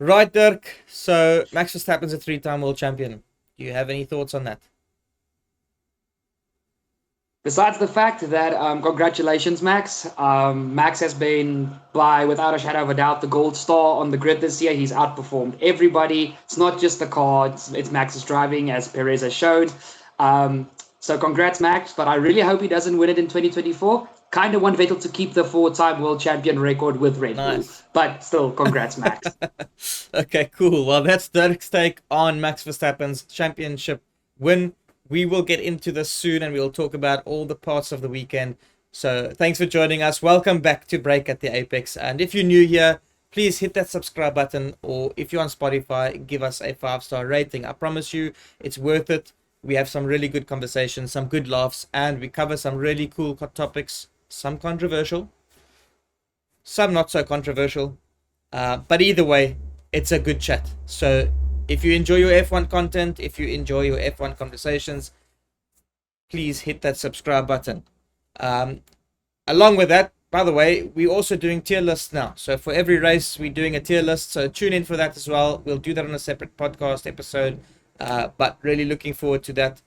Right, Dirk. So Max Verstappen's a three-time world champion. Do you have any thoughts on that? Besides the fact that, congratulations, Max. Max has been, without a shadow of a doubt, the gold star on the grid this year. He's outperformed everybody. It's not just the car, it's Max's driving, as Perez has shown. So congrats, Max. But I really hope he doesn't win it in 2024. Kind of want Vettel to keep the four-time world champion record with Red Bull. Nice. But still, congrats, Max. Okay, cool. Well, that's Dirk's take on Max Verstappen's championship win. We will get into this soon and we'll talk about all the parts of the weekend. So thanks for joining us. Welcome back to Break at the Apex. And if you're new here, please hit that subscribe button, or if you're on Spotify, give us a 5-star rating. I promise you it's worth it. We have some really good conversations, some good laughs, and we cover some really cool topics, some controversial, some not so controversial. But either way, it's a good chat. So if you enjoy your F1 content, if you enjoy your F1 conversations, please hit that subscribe button. Along with that, by the way, we're also doing tier lists now. So for every race, we're doing a tier list. So tune in for that as well. We'll do that on a separate podcast episode. But really looking forward to that.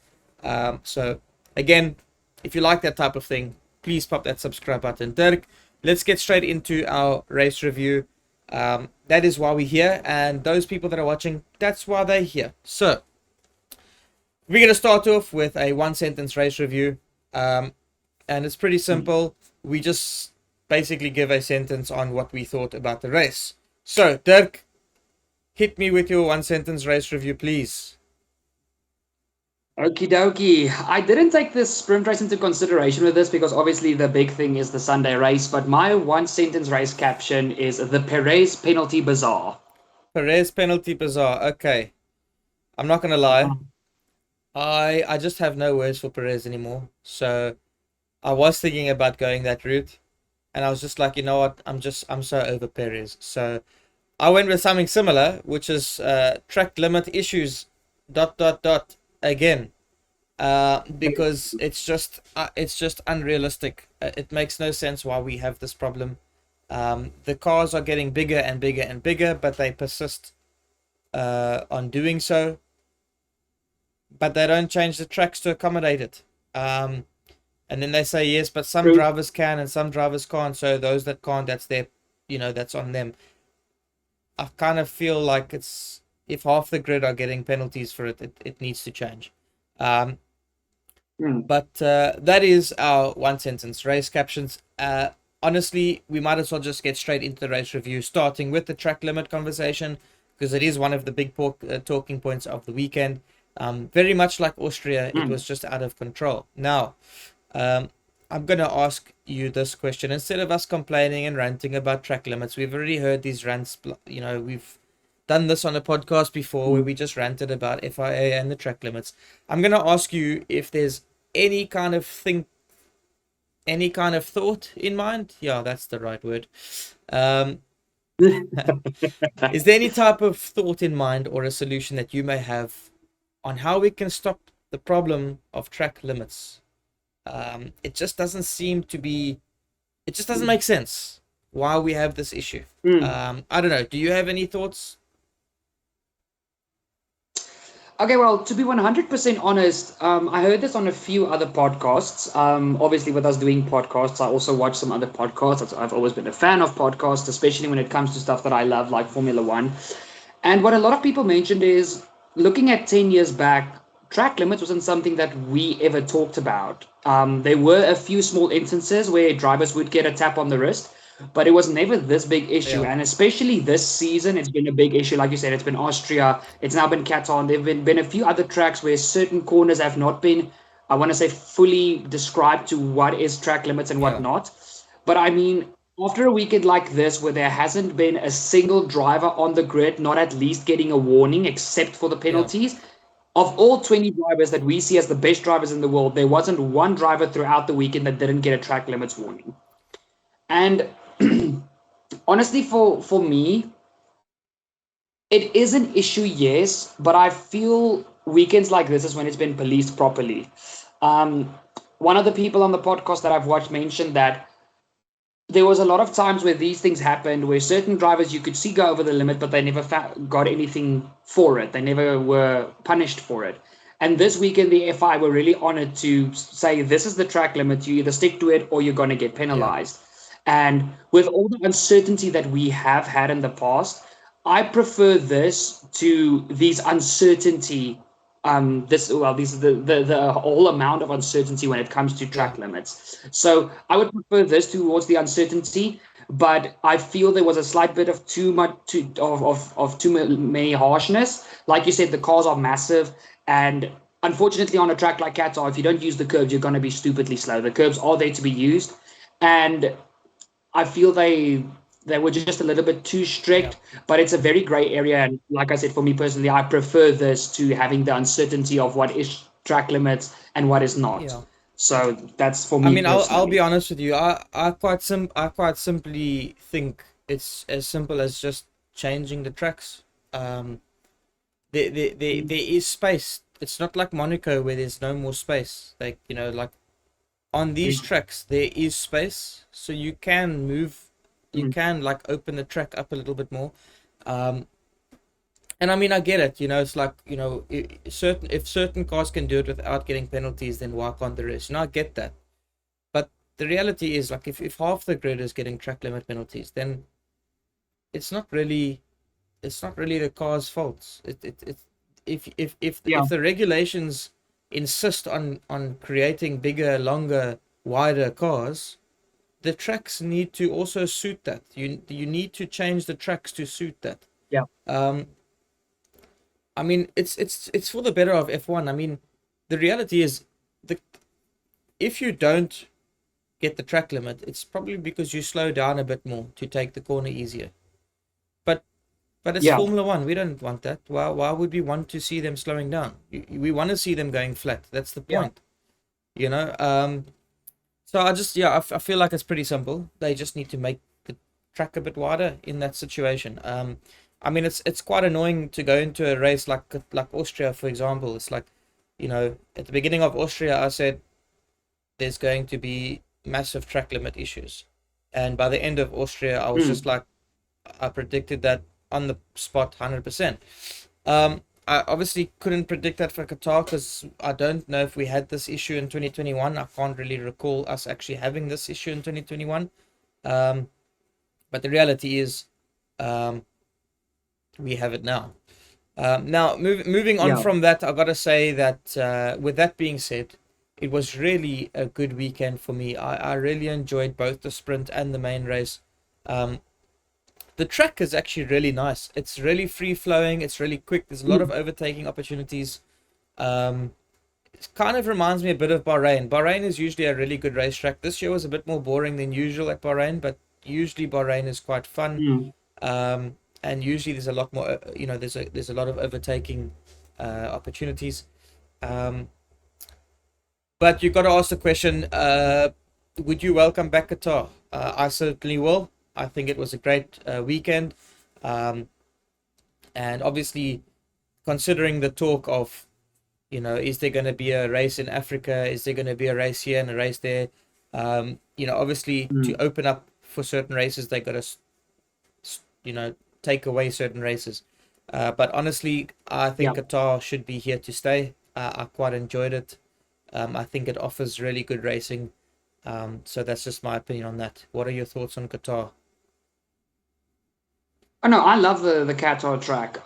So again, if you like that type of thing, please pop that subscribe button. Dirk, let's get straight into our race review. That is why we're here, and those people that are watching, that's why they're here. So we're going to start off with a one-sentence race review, and it's pretty simple. We just basically give a sentence on what we thought about the race. So Dirk, hit me with your one-sentence race review, please. Okie dokie. I didn't take this sprint race into consideration with this because obviously the big thing is the Sunday race, but my one sentence race caption is the Perez penalty bizarre. Perez penalty bizarre. Okay, I'm not going to lie. I just have no words for Perez anymore. So I was thinking about going that route, and I was just like, you know what? I'm so over Perez. So I went with something similar, which is track limit issues. ... Again, because it's just unrealistic. It makes no sense why we have this problem. The cars are getting bigger and bigger and bigger, but they persist on doing so. But they don't change the tracks to accommodate it. And then they say yes, but some drivers can and some drivers can't. So those that can't, that's that's on them. I kind of feel like if half the grid are getting penalties for it, it needs to change. But that is our one sentence race captions. Honestly, we might as well just get straight into the race review, starting with the track limit conversation, because it is one of the big talking points of the weekend. Very much like Austria, it was just out of control. Now, I'm going to ask you this question. Instead of us complaining and ranting about track limits, we've already heard these rants. We've done this on a podcast before where we just ranted about FIA and the track limits. I'm going to ask you if there's any kind of thought in mind. Yeah, that's the right word. Is there any type of thought in mind or a solution that you may have on how we can stop the problem of track limits? It just doesn't seem to be, it just doesn't make sense why we have this issue. I don't know. Do you have any thoughts? Okay, well, to be 100% honest, I heard this on a few other podcasts. Obviously, with us doing podcasts, I also watch some other podcasts. I've always been a fan of podcasts, especially when it comes to stuff that I love, like Formula One. And what a lot of people mentioned is looking at 10 years back, track limits wasn't something that we ever talked about. There were a few small instances where drivers would get a tap on the wrist, but it was never this big issue. Yeah. And especially this season, it's been a big issue. Like you said, it's been Austria, it's now been Qatar. There have been a few other tracks where certain corners have not been, I want to say, fully described to what is track limits and what not. But I mean, after a weekend like this, where there hasn't been a single driver on the grid, not at least getting a warning, except for the penalties, of all 20 drivers that we see as the best drivers in the world, there wasn't one driver throughout the weekend that didn't get a track limits warning. And honestly, for me, it is an issue, yes, but I feel weekends like this is when it's been policed properly. One of the people on the podcast that I've watched mentioned that there was a lot of times where these things happened, where certain drivers you could see go over the limit, but they never got anything for it. They never were punished for it. And this weekend, the FI were really honored to say, this is the track limit. You either stick to it or you're going to get Yeah. penalized. And with all the uncertainty that we have had in the past, I prefer this to these uncertainty. These are the whole amount of uncertainty when it comes to Yeah. track limits. So I would prefer this towards the uncertainty, but I feel there was a slight bit of too much of too many harshness. Like you said, the cars are massive, and unfortunately, on a track like Qatar, if you don't use the curbs, you're going to be stupidly slow. The curbs are there to be used, and I feel they were just a little bit too Yeah. strict, but it's a very gray area. And like I said, for me personally, I prefer this to having the uncertainty of what is track limits and what is not. Yeah. So that's for I me mean, I'll be personally. honest with you. I quite simply think it's as simple as just changing the tracks. Um, there is space. It's not like Monaco where there's no more space. Like, like on these tracks there is space, so you can move, you Mm, can like open the track up a little bit more. Um, and I mean, I get it. It's like, if certain cars can do it without getting penalties, then why can't the rest? I get that. But the reality is, like, if half the grid is getting track limit penalties, then it's not really it's not really the car's fault. If yeah, the regulations insist on creating bigger, longer, wider cars, the tracks need to also suit that. You need to change the tracks to suit that. yeah, Um, I mean, it's for the better of F1. I mean, the reality is, the if you don't get the track limit, it's probably because you slow down a bit more to take the corner easier. But But it's yeah, Formula One. We don't want that. Why would we want to see them slowing down? We want to see them going flat. That's the yeah, point. You know. So I feel like it's pretty simple. They just need to make the track a bit wider in that situation. I mean, it's quite annoying to go into a race like Austria, for example. It's like, at the beginning of Austria, I said there's going to be massive track limit issues, and by the end of Austria, I was just mm, like, I predicted that on the spot, 100%. I obviously couldn't predict that for Qatar because I don't know if we had this issue in 2021. I can't really recall us actually having this issue in 2021. Um, but the reality is, um, we have it now. Now, moving on yeah. from that, I gotta say that with that being said, it was really a good weekend for me. I really enjoyed both the sprint and the main race. Um, the track is actually really nice. It's really free flowing. It's really quick. There's a lot of Mm, overtaking opportunities. Um, it kind of reminds me a bit of Bahrain. Bahrain is usually a really good racetrack. This year was a bit more boring than usual at Bahrain, but usually Bahrain is quite fun. mm, And usually there's a lot more. There's a lot of overtaking opportunities. Um, but you got to ask the question: would you welcome back Qatar? I certainly will. I think it was a great weekend. Um, and obviously, considering the talk of, is there going to be a race in Africa? Is there going to be a race here and a race there? Obviously, to mm, open up for certain races, they got to, take away certain races. But honestly, I yeah. think Qatar should be here to stay. I quite enjoyed it. I think it offers really good racing. So that's just my opinion on that. What are your thoughts on Qatar? Oh no, I love the Qatar track.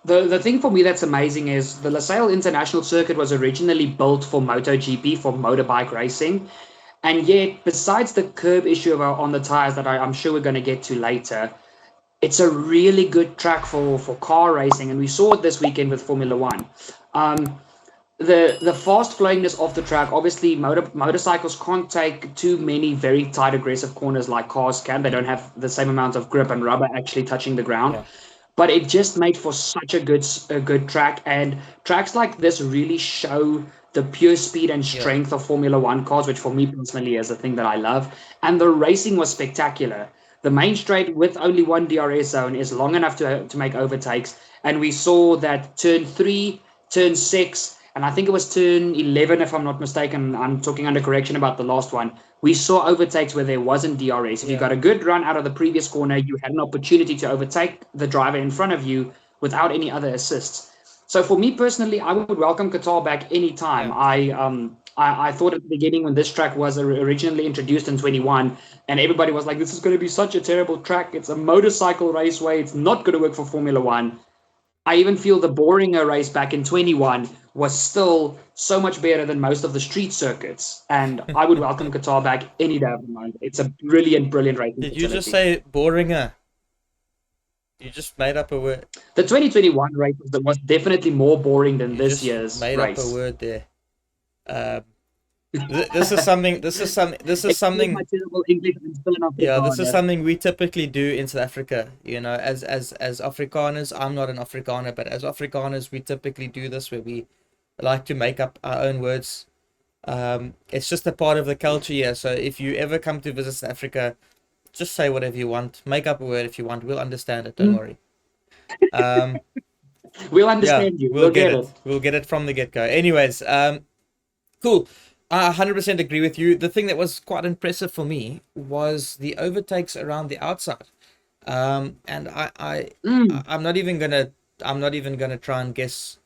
The thing for me that's amazing is the Losail International Circuit was originally built for MotoGP, for motorbike racing, and yet besides the curb issue on the tires that I'm sure we're going to get to later, it's a really good track for car racing, and we saw it this weekend with Formula One. Um, the fast flowingness of the track, obviously motorcycles can't take too many very tight aggressive corners like cars can. They don't have the same amount of grip and rubber actually touching the ground, Yeah, but it just made for such a good track. And tracks like this really show the pure speed and yeah, strength of Formula One cars, which for me personally is a thing that I love. And the racing was spectacular. The main straight with only one DRS zone is long enough to make overtakes, and we saw that turn 3, turn 6, and I think it was turn 11, if I'm not mistaken. I'm talking under correction about the last one. We saw overtakes where there wasn't DRS. If you Yeah. got a good run out of the previous corner, you had an opportunity to overtake the driver in front of you without any other assists. So for me personally, I would welcome Qatar back anytime. Yeah. I thought at the beginning when this track was originally introduced in 21, and everybody was like, "This is going to be such a terrible track. It's a motorcycle raceway. It's not going to work for Formula One." I even feel the Boringer race back in 21 was still so much better than most of the street circuits, and I would welcome Qatar back any day of the month. It's a brilliant, brilliant racing Did you just facility. say Boringer? You just made up a word. The 2021 race was definitely more boring than You this just year's made up a race. word there. Um, this is something. This is some. This is Excuse my something. terrible English, I'm still an Yeah, this is Afrikaner. something we typically do in South Africa. You know, as Afrikaners, I'm not an Afrikaner, but as Afrikaners, we typically do this where we like to make up our own words. It's just a part of the culture here. So if you ever come to visit South Africa, just say whatever you want. Make up a word if you want. We'll understand it. Don't Mm. worry. Um, We'll yeah, understand you. we'll We'll get get it. it. We'll get it from the get go. Anyways, cool. I 100% agree with you. The thing that was quite impressive for me was the overtakes around the outside. And Mm. I'm not even gonna try and guess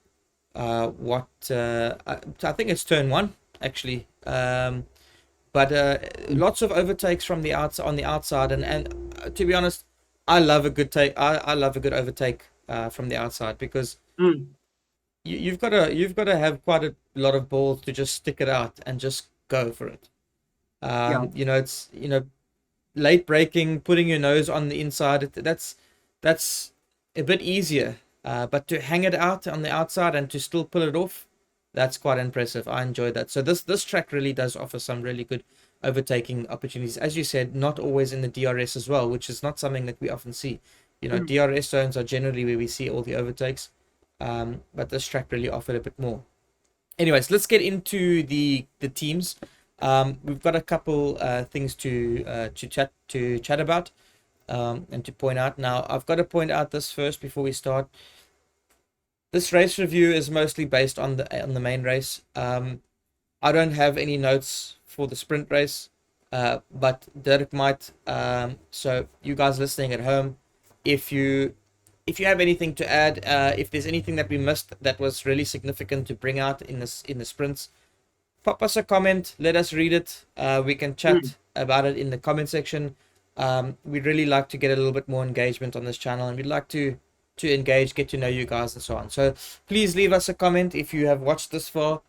what I think it's turn one actually. But lots of overtakes from the outside on the outside, and to be honest, I love a good take. I love a good overtake from the outside because Mm. you've got to have quite a lot of balls to just stick it out and just go for it. Yeah. You know, it's late braking, putting your nose on the inside. That's a bit easier. But to hang it out on the outside and to still pull it off, that's quite impressive. I enjoyed that. So this track really does offer some really good overtaking opportunities. As you said, not always in the DRS as well, which is not something that we often see. You know, Mm. DRS zones are generally where we see all the overtakes. But this track really offered a bit more. Anyways, let's get into the teams. We've got a couple things to chat about and to point out. Now, I've got to point out this first before we start. This race review is mostly based on the main race. I don't have any notes for the sprint race, but Dirk might. So you guys listening at home, if you have anything to add, if there's anything that we missed that was really significant to bring out in the sprints, pop us a comment. Let us read it. We can Mm. chat about it in the comment section. We'd really like to get a little bit more engagement on this channel, and we'd like to engage, get to know you guys, and so on. So please leave us a comment if you have watched this far,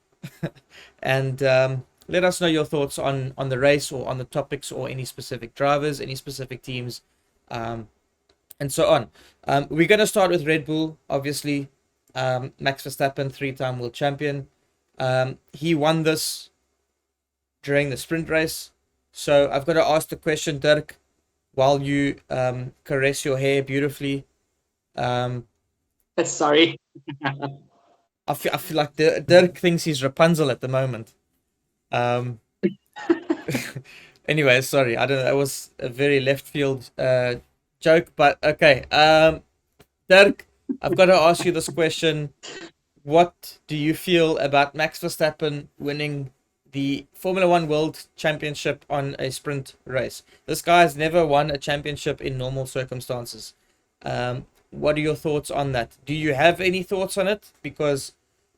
and let us know your thoughts on the race or on the topics or any specific drivers, any specific teams, and so on. We're going to start with Red Bull, obviously. Max Verstappen, 3-time world champion. He won this during the sprint race. So I've got to ask the question, Dirk, while you caress your hair beautifully. Um, Sorry. I feel like Dirk thinks he's Rapunzel at the moment. Um, anyway, sorry. I don't know. That was a very left field joke, but okay. Dirk, I've got to ask you this question. What do you feel about Max Verstappen winning the Formula One World Championship on a sprint race? This guy has never won a championship in normal circumstances. What are your thoughts on that? Do you have any thoughts on it? Because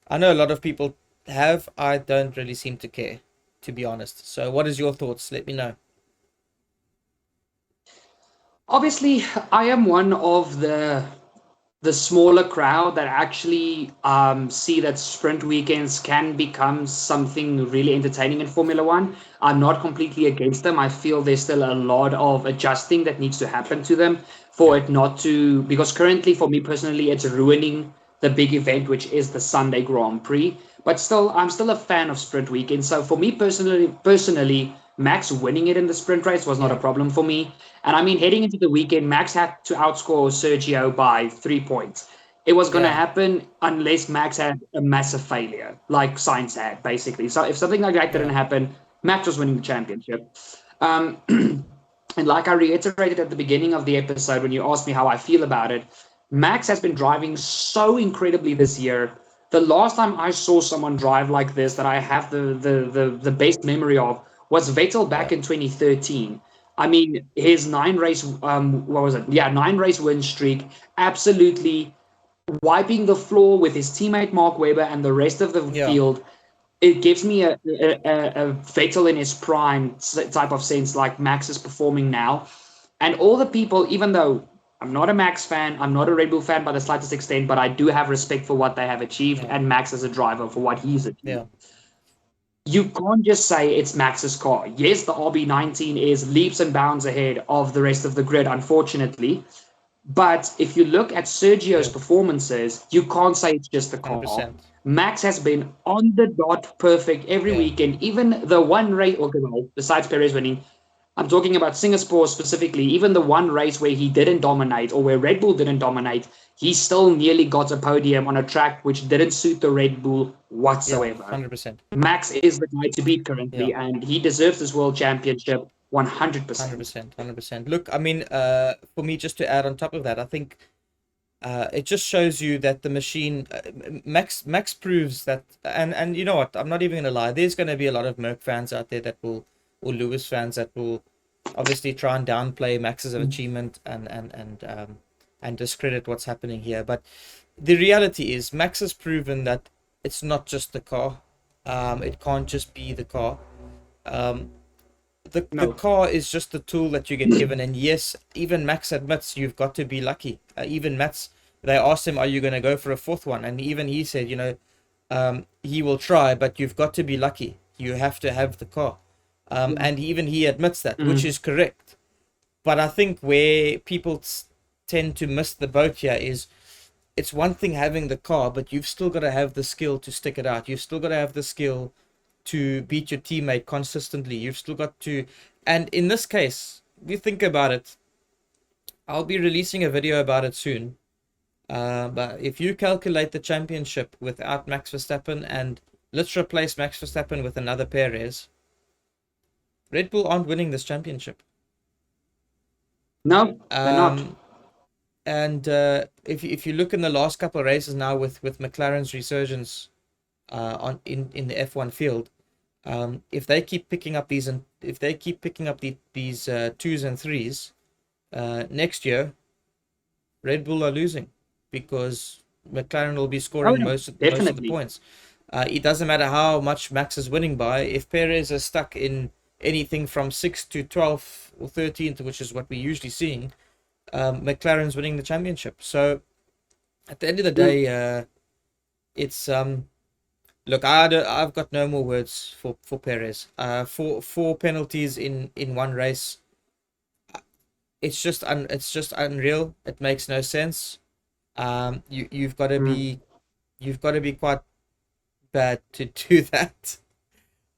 I know a lot of people have. I don't really seem to care, to be honest. So, what is your thoughts? Let me know. Obviously, I am one of the smaller crowd that actually see that sprint weekends can become something really entertaining in Formula One. I'm not completely against them. I feel there's still a lot of adjusting that needs to happen to them for Yeah. it not to, because currently, for me personally, it's ruining the big event, which is the Sunday Grand Prix. But still, I'm still a fan of sprint weekends. So for me personally, Max winning it in the sprint race was not a Yeah. problem for me. And I mean, heading into the weekend, Max had to outscore Sergio by 3 points. It was going to Yeah. happen unless Max had a massive failure, like Sainz had, basically. So if something like that didn't Yeah. happen, Max was winning the championship. Um, and like I reiterated at the beginning of the episode when you asked me how I feel about it, Max has been driving so incredibly this year. The last time I saw someone drive like this that I have the best memory of was Vettel back Yeah. in 2013. I mean, his 9 race, what was it? Yeah, 9 race win streak, absolutely wiping the floor with his teammate Mark Webber and the rest of the Yeah. field. It gives me a Vettel in his prime type of sense, like Max is performing now. And all the people, even though I'm not a Max fan, I'm not a Red Bull fan by the slightest extent, but I do have respect for what they have achieved Yeah. and Max as a driver for what he's achieved. Yeah. You can't just say it's Max's car. Yes, the RB19 is leaps and bounds ahead of the rest of the grid, unfortunately. But if you look at Sergio's Yeah. performances, you can't say it's just the car. 100%. Max has been on the dot perfect every Yeah. weekend. Even the one race, okay, besides Perez winning, I'm talking about Singapore specifically. Even the one race where he didn't dominate or where Red Bull didn't dominate, he still nearly got a podium on a track which didn't suit the Red Bull Yeah. whatsoever. 100%. Max is the guy to beat Yeah. currently, and he deserves this world championship 100%. 100%. 100%. Look, I mean, for me, just to add on top of that, I think it just shows you that the machine, Max proves that, and you know what? I'm not even gonna lie. There's gonna be a lot of Merc fans out there that will, or Lewis fans that will, obviously try and downplay Max's achievement and discredit what's happening here. But the reality is, Max has proven that it's not just the car. It can't just be the car. Um, the No. car is just the tool that you get given, and yes, even Max admits you've got to be lucky. Even Max, they asked him, "Are you going to go for a fourth one?" And even he said, he will try, but you've got to be lucky. You have to have the car, and even he admits that, which is correct. But I think where people tend to miss the boat here is, it's one thing having the car, but you've still got to have the skill to stick it out. You've still got to have the skill to beat your teammate consistently. You've still got to, and in this case, if you think about it, I'll be releasing a video about it soon. But if you calculate the championship without Max Verstappen, and let's replace Max Verstappen with another Perez, Red Bull aren't winning this championship. No, they're not. And if you look in the last couple of races now with McLaren's resurgence in the F1 field, if they keep picking up these these twos and threes next year, Red Bull are losing because McLaren will be scoring most of the points. It doesn't matter how much Max is winning by. If Perez is stuck in anything from 6th to 12th or 13th, which is what we're usually seeing, McLaren's winning the championship. So at the end of the day, it's look, I've got no more words for Perez. Four penalties in one race. It's just unreal. It makes no sense. You've got to be quite bad to do that.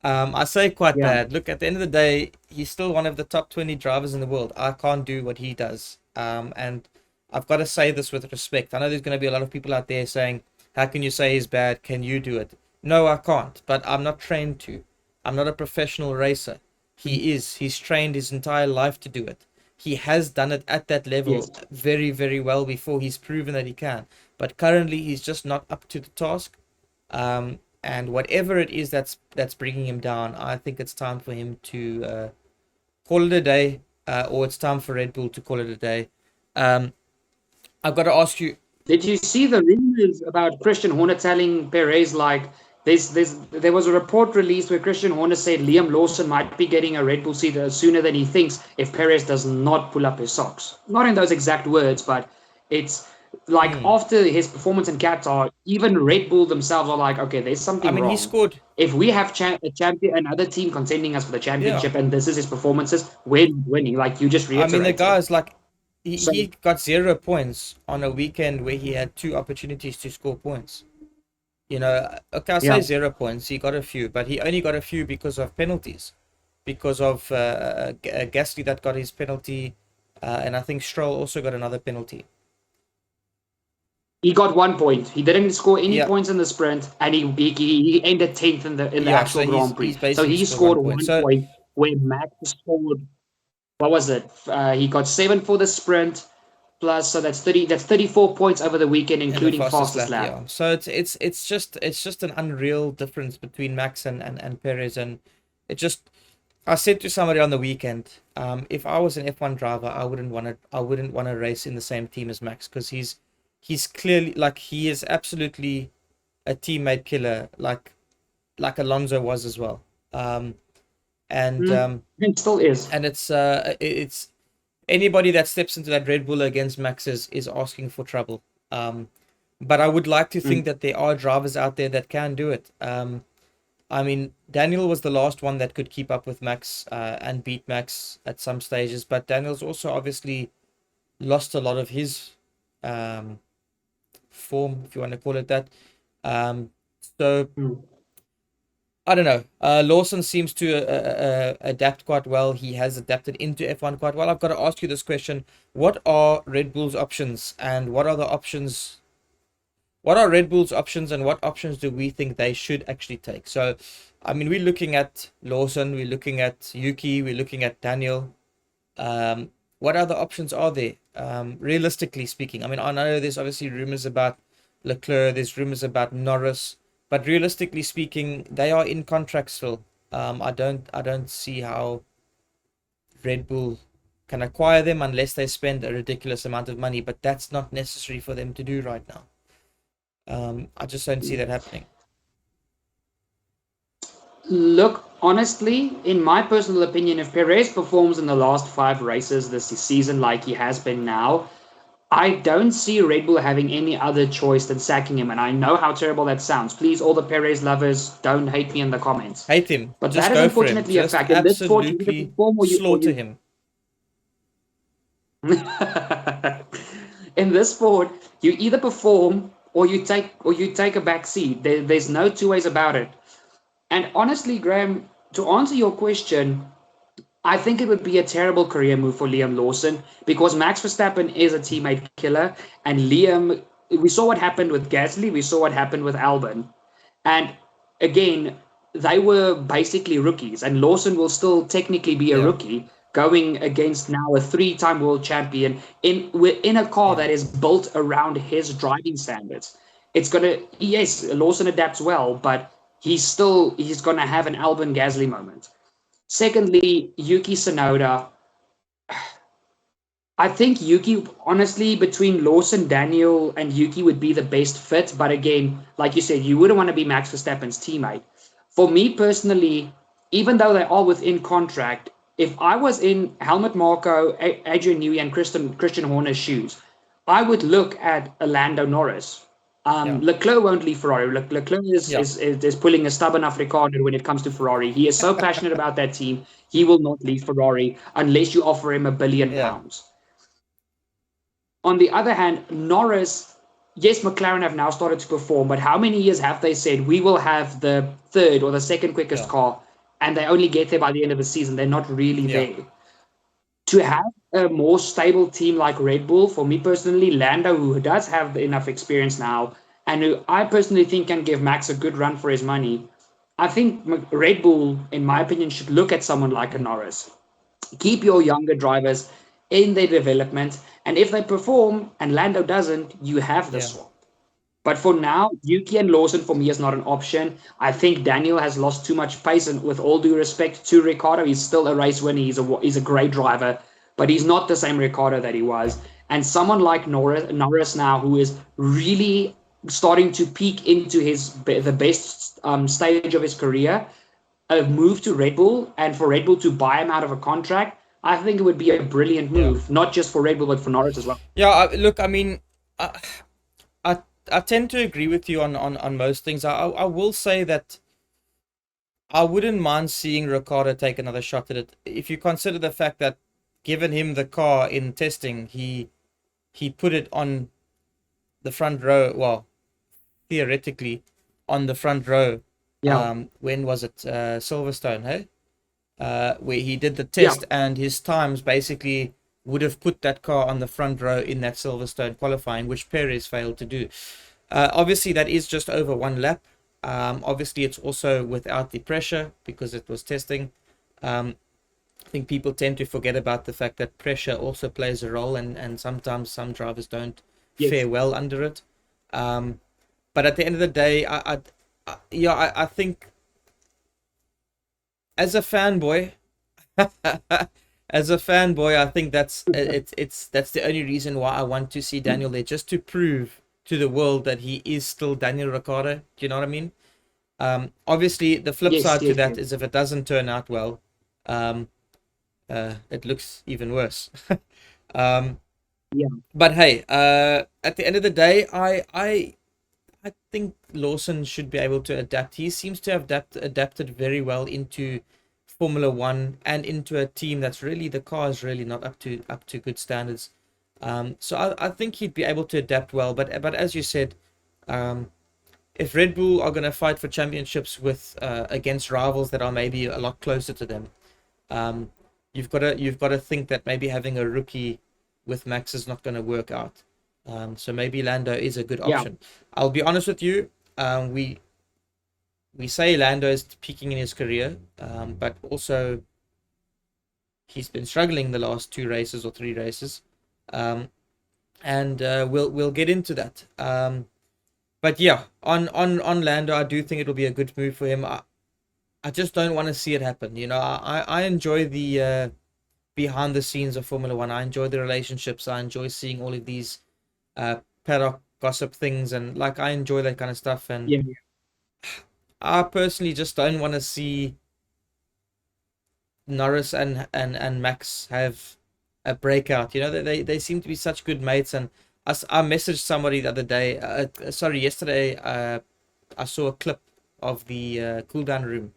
I say quite bad. Look, at the end of the day, he's still one of the top 20 drivers in the world. I can't do what he does. And I've got to say this with respect. I know there's going to be a lot of people out there saying, how can you say he's bad? Can you do it? No, I can't, but I'm not trained to. I'm not a professional racer. He is. He's trained his entire life to do it. He has done it at that level very, very well before. He's proven that he can. But currently, he's just not up to the task. And whatever it is that's bringing him down, I think it's time for him to call it a day, or it's time for Red Bull to call it a day. I've got to ask you. Did you see the rumors about Christian Horner telling Perez, like, there was a report released where Christian Horner said Liam Lawson might be getting a Red Bull seat sooner than he thinks if Perez does not pull up his socks. Not in those exact words, but it's like after his performance in Qatar, even Red Bull themselves are like, okay, there's something wrong. He scored. If we have another team contending us for the championship, and this is his performances, we're winning. Like you just reiterated. I mean, the guy's like, he got 0 points on a weekend where he had 2 opportunities to score points. Okay, I'll say 0 points. He got a few, but he only got a few because of penalties, because of Gasly that got his penalty, and I think Stroll also got another penalty. He got 1 point. He didn't score any points in the sprint, and he ended 10th in the actual Grand Prix. So he scored 1 point, where Max scored. What was it? He got 7 for the sprint, plus, so that's 30. That's 34 points over the weekend, in the including fastest fastest lap. lap. Yeah. So it's just an unreal difference between Max and Perez, and it just. I said to somebody on the weekend, if I was an F1 driver, I wouldn't want to race in the same team as Max, because he's clearly, like, he is absolutely a teammate killer, like Alonso was as well. Um, and It still is. and it's anybody that steps into that Red Bull against Max is asking for trouble. But I would like to think Mm. that there are drivers out there that can do it. I mean, Daniel was the last one that could keep up with Max and beat Max at some stages, but Daniel's also obviously lost a lot of his um, form, if you want to call it that. So Mm. I don't know. Lawson seems to adapt quite well. He has adapted into F1 quite well. I've got to ask you this question: what are Red Bull's options, and what are the options? What are Red Bull's options, and what options do we think they should actually take? So, I mean, we're looking at Lawson, we're looking at Yuki, we're looking at Daniel. What other options are there? Realistically speaking, I mean, I know there's obviously rumors about Leclerc, there's rumors about Norris, but realistically speaking, they are in contract still. I don't see how Red Bull can acquire them unless they spend a ridiculous amount of money, but that's not necessary for them to do right now. I just don't see that happening. Look, honestly, in my personal opinion, if Perez performs in the last 5 races this season like he has been now, I don't see Red Bull having any other choice than sacking him. And I know how terrible that sounds. Please, all the Perez lovers, don't hate me in the comments. Hate him. But Just that is go for him. unfortunately a Just fact. In this sport, you either absolutely perform slaughter him. in this sport, you either perform or you take a back seat. There's no two ways about it. And honestly, Graham, to answer your question, I think it would be a terrible career move for Liam Lawson because Max Verstappen is a teammate killer, and Liam. We saw what happened with Gasly. We saw what happened with Albon, and again, they were basically rookies, and Lawson will still technically be a Yeah. rookie going against now a three-time world champion in a car Yeah. that is built around his driving standards. It's gonna yes, Lawson adapts well, but he's gonna have an Albon Gasly moment. Secondly, Yuki Tsunoda. I think Yuki, honestly, between Lawson, Daniel, and Yuki would be the best fit. But again, like you said, you wouldn't want to be Max Verstappen's teammate. For me personally, even though they are within contract, if I was in Helmut Marko, Adrian Newey, and Christian Horner's shoes, I would look at Lando Norris. Yeah. Leclerc won't leave Ferrari. Leclerc is, Yeah. is, is, is pulling a stubborn Afrikaner when it comes to Ferrari. He is so passionate about that team. He will not leave Ferrari unless you offer him £1 billion. Yeah. On the other hand, Norris, yes, McLaren have now started to perform, but how many years have they said we will have the third or the second quickest Yeah. car, and they only get there by the end of the season? They're not really Yeah. there. To have a more stable team like Red Bull, for me personally, Lando, who does have enough experience now, and who I personally think can give Max a good run for his money, I think Red Bull, in my opinion, should look at someone like a Norris. Keep your younger drivers in their development, and if they perform and Lando doesn't, you have the Yeah. swap. But for now, Yuki and Lawson for me is not an option. I think Daniel has lost too much pace, and with all due respect to Ricciardo, he's still a race winner. He's a great driver, but he's not the same Ricciardo that he was. And someone like Norris now, who is really starting to peak into the best stage of his career, a move to Red Bull and for Red Bull to buy him out of a contract, I think it would be a brilliant Yeah. move, not just for Red Bull but for Norris as well. Yeah. Look, I mean, I, I tend to agree with you on most things. I will say that I wouldn't mind seeing Ricardo take another shot at it if you consider the fact that, given him the car in testing, he put it on the front row. Well, theoretically, on the front row. Yeah, When was it? Silverstone, hey? Where he did the yeah, test, and his times basically would have put that car on the front row in that Silverstone qualifying, which Perez failed to do. Obviously, that is just over one lap. Obviously, it's also without the pressure because it was testing. think people tend to forget about the fact that pressure also plays a role, and sometimes some drivers don't Yes. fare well under it. But at the end of the day, I think as a fanboy, as a fanboy, I think that's the only reason why I want to see Daniel there, just to prove to the world that he is still Daniel Ricciardo. Do you know what I mean? Obviously, the flip Yes, side to yes, that yes. is if it doesn't turn out well, um, it looks even worse. um, Yeah. but hey, at the end of the day, I think Lawson should be able to adapt. He seems to have adapted very well into Formula One and into a team that's really, the car is really not up to good standards. So I think he'd be able to adapt well. But as you said, um, if Red Bull are going to fight for championships with against rivals that are maybe a lot closer to them, um, you've got to think that maybe having a rookie with Max is not going to work out. So maybe Lando is a good Yeah. option. I'll be honest with you. We say Lando is peaking in his career, but also he's been struggling the last 2 races or 3 races, um, and we'll get into that. But yeah, on Lando, I do think it'll be a good move for him. I just don't want to see it happen. I enjoy the behind the scenes of Formula One. I enjoy the relationships. I enjoy seeing all of these paddock gossip things, and like I enjoy that kind of stuff. And Yeah. I personally just don't want to see Norris and Max have a breakout. They seem to be such good mates. And I messaged somebody the other day. Sorry, yesterday. I saw a clip of the cool down room,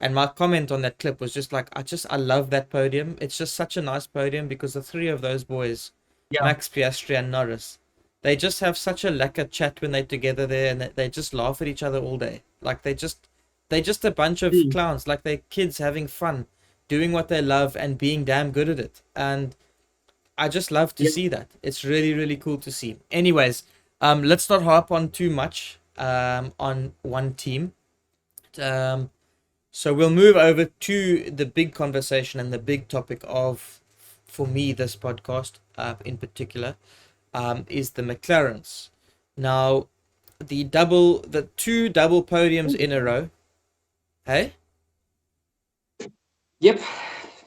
and my comment on that clip was just like, I love that podium. It's just such a nice podium because the three of those boys, Yeah. Max, Piastri, and Norris, they just have such a lekker chat when they're together there, and they just laugh at each other all day. Like they're just a bunch of Mm. clowns. Like they're kids having fun, doing what they love, and being damn good at it. And I just love to Yeah. see that. It's really, really cool to see. Anyways, let's not harp on too much on one team. Um, so we'll move over to the big conversation and the big topic of, for me, this podcast in particular, is the McLarens. Now, the two double podiums in a row. Hey? Yep.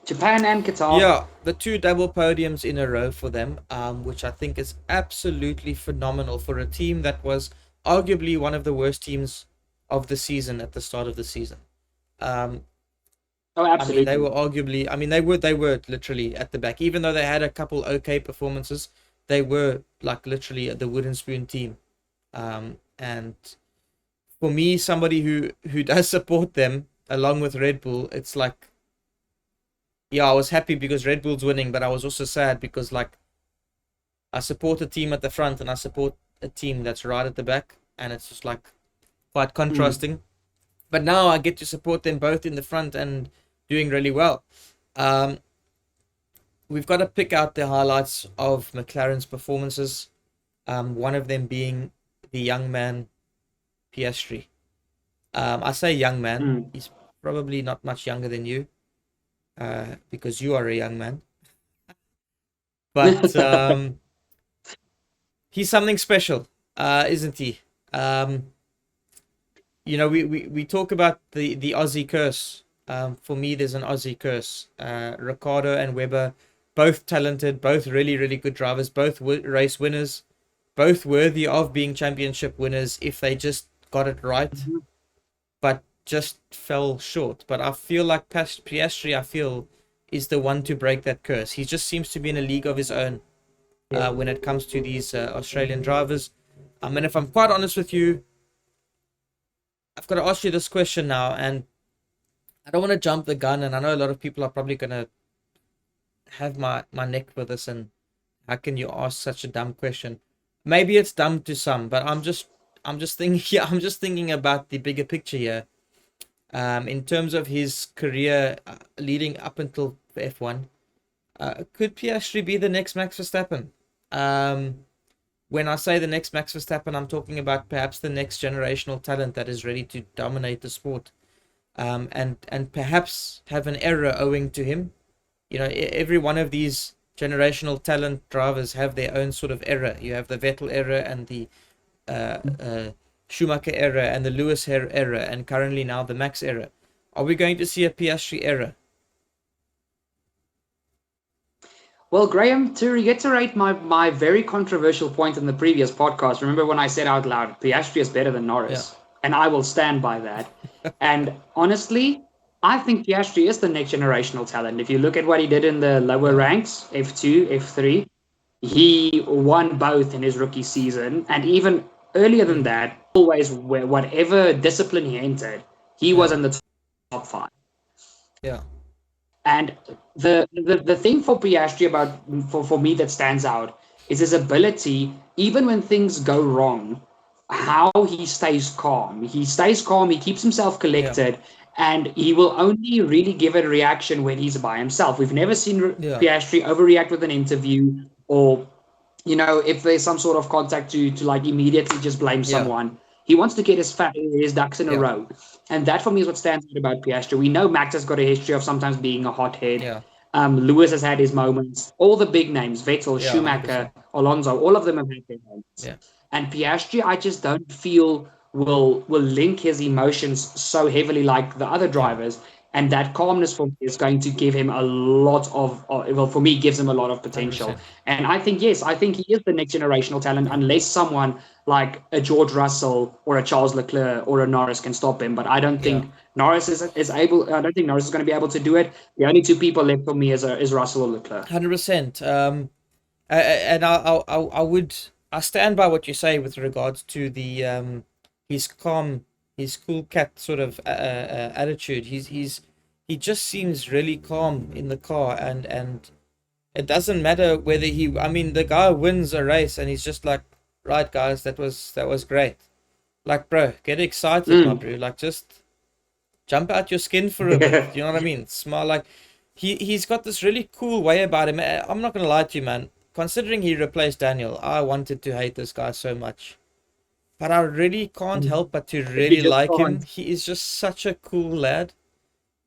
Japan and Qatar. Yeah, the two double podiums in a row for them, which I think is absolutely phenomenal for a team that was arguably one of the worst teams of the season at the start of the season. Um, Oh, I mean, they absolutely. were arguably, I mean, they were literally at the back, even though they had a couple okay performances. They were like literally the wooden spoon team. And for me, somebody who does support them along with Red Bull, it's like, yeah, I was happy because Red Bull's winning, but I was also sad because like I support a team at the front and I support a team that's right at the back, and it's just like quite Mm. contrasting. But now I get to support them both in the front and doing really well. Um, we've got to pick out the highlights of McLaren's performances. One of them being the young man Piastri. I say young man. Mm. He's probably not much younger than you, because you are a young man. But he's something special, isn't he? Um, we talk about the Aussie curse. For me, there's an Aussie curse. Ricardo and Webber, both talented, both really, really good drivers, both race winners, both worthy of being championship winners if they just got it right, Mhm. but just fell short. But I feel like Piastri, I feel, is the one to break that curse. He just seems to be in a league of his own Yeah. when it comes to these Australian drivers. And if I'm quite honest with you, I've got to ask you this question now, and I don't want to jump the gun, and I know a lot of people are probably going to have my neck for this, and how can you ask such a dumb question? Maybe it's dumb to some, but I'm just thinking yeah, I'm just thinking about the bigger picture here. In terms of his career leading up until F1, could Piastri be the next Max Verstappen? Um, when I say the next Max Verstappen, I'm talking about perhaps the next generational talent that is ready to dominate the sport, and perhaps have an error owing to him. every one of these generational talent drivers have their own sort of era. You have the Vettel era and the uh, uh, Schumacher era and the Lewis era, and currently now the Max era. Are we going to see a Piastri era? Well, Graham, to reiterate my very controversial point in the previous podcast, remember when I said out loud, Piastri is better than Yeah. Norris? And I will stand by that. And honestly, I think Piastri is the next generational talent. If you look at what he did in the lower ranks, F2, F3, he won both in his rookie season. And even earlier than that, always, whatever discipline he entered, he was in the top five. Yeah. And the thing for Piastri for me that stands out is his ability, even when things go wrong, how he stays calm. He stays calm, he keeps himself collected, and he will only really give a reaction when he's by himself. We've never seen Piastri overreact with an interview, or if there's some sort of contact to like immediately just blame someone. He wants to get his ducks in a row. And that for me is what stands out about Piastri. We know Max has got a history of sometimes being a hothead. Yeah. Lewis has had his moments. All the big names, Vettel, Schumacher, 100%. Alonso, all of them have had their moments. Yeah. And Piastri, I just don't feel will link his emotions so heavily like the other drivers. And that calmness for me is going to give him a lot for me, gives him a lot of potential. 100%. And I think he is the next generational talent, unless someone like a George Russell or a Charles Leclerc or a Norris can stop him. But I don't think Norris is able. I don't think Norris is going to be able to do it. The only two people left for me is Russell or Leclerc. 100%. And I stand by what you say with regards to the his calm, his cool cat sort of attitude. He just seems really calm in the car, and it doesn't matter whether the guy wins a race and he's just like, right guys, that was great. Like, bro, get excited, my bro. Like, just jump out your skin for a bit. You know what I mean? Smile. Like, he's got this really cool way about him. I'm not gonna lie to you, man. Considering he replaced Daniel, I wanted to hate this guy so much. But I really can't help but to really like him. He is just such a cool lad.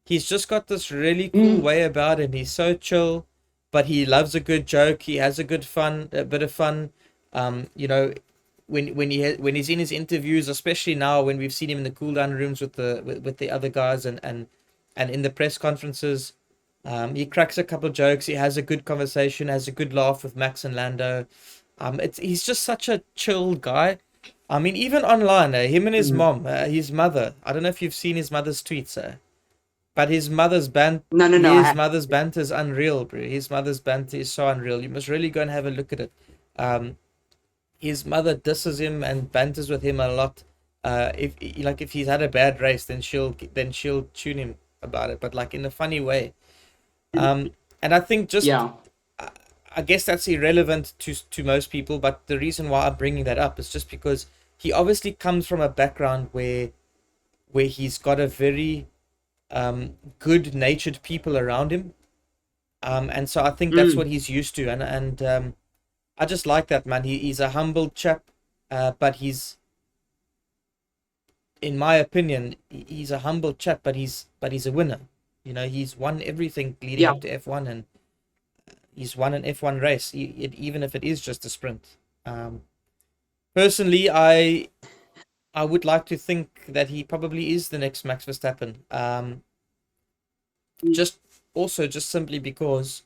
He's just got this really cool way about him. He's so chill, but he loves a good joke. He has a bit of fun. When he's in his interviews, especially now when we've seen him in the cool down rooms with the other guys and in the press conferences, he cracks a couple of jokes. He has a good conversation, has a good laugh with Max and Lando. He's just such a chilled guy. I mean, even online, him and his mom, his mother. I don't know if you've seen his mother's tweets, but his mother's No. his mother's banter is unreal, bro. His mother's banter is so unreal. You must really go and have a look at it. His mother disses him and banters with him a lot. If he's had a bad race, then she'll tune him about it, but like in a funny way. And I think I guess that's irrelevant to most people, but the reason why I'm bringing that up is just because he obviously comes from a background where he's got a very good-natured people around him, and so I think that's what he's used to, and I just like that, man. He's a humble chap, but in my opinion, he's a humble chap, but he's a winner. He's won everything leading up to F1, and he's won an F1 race, even if it is just a sprint. Personally, I would like to think that he probably is the next Max Verstappen. Just simply because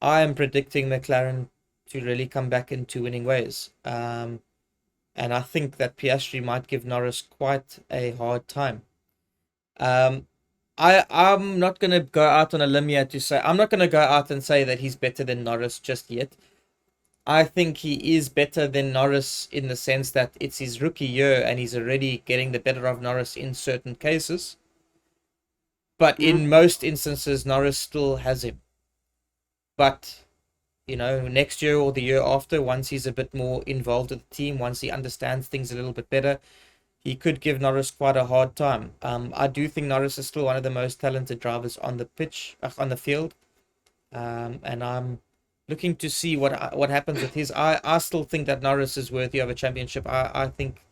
I am predicting McLaren to really come back into winning ways. And I think that Piastri might give Norris quite a hard time. I'm not going to go out on a limb yet I'm not going to go out and say that he's better than Norris just yet. I think he is better than Norris in the sense that it's his rookie year and he's already getting the better of Norris in certain cases. But in most instances, Norris still has him. But, next year or the year after, once he's a bit more involved with the team, once he understands things a little bit better, he could give Norris quite a hard time. I do think Norris is still one of the most talented drivers on the on the field. And I'm looking to see what happens with his. I still think that Norris is worthy of a championship. I think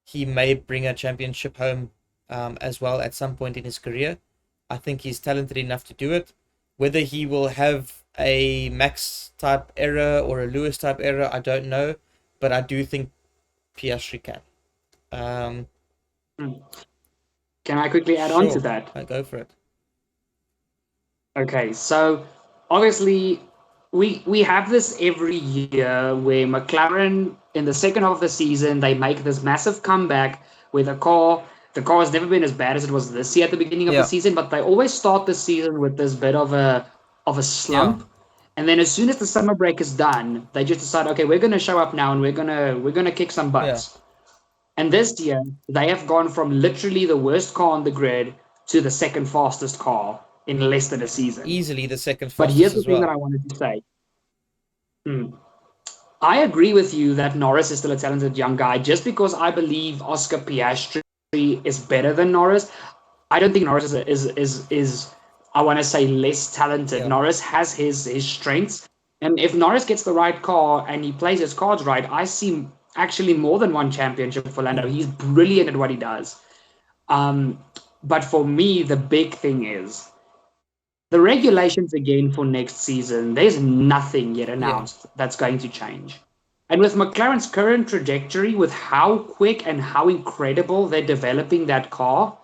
he may bring a championship home as well at some point in his career. I think he's talented enough to do it. Whether he will have a Max type error or a Lewis type error, I don't know, but I do think Piastri can. Hmm. Can I quickly add on to Sure, that? I go for it. Okay, so obviously we have this every year where McLaren in the second half of the season they make this massive comeback where the car has never been as bad as it was this year at the beginning of the Yeah, season, but they always start the season with this bit of a yeah, slump. And then as soon as the summer break is done, they just decide, okay, we're gonna show up now and we're gonna kick some yeah. butts. And this year, they have gone from literally the worst car on the grid to the second fastest car in less than a season. Easily the second But here's fastest the as thing that well. I wanted to say. Hmm. I agree with you that Norris is still a talented young guy. Just because I believe Oscar Piastri is better than Norris, I don't think Norris is I want to say less talented. Yeah, Norris has his strengths, and if Norris gets the right car and he plays his cards right, I see actually more than one championship for Lando. mm, He's brilliant at what he does. Um, but for me, the big thing is the regulations again for next season. There's nothing yet yeah, announced that's going to change. And with McLaren's current trajectory, with how quick and how incredible they're developing that car,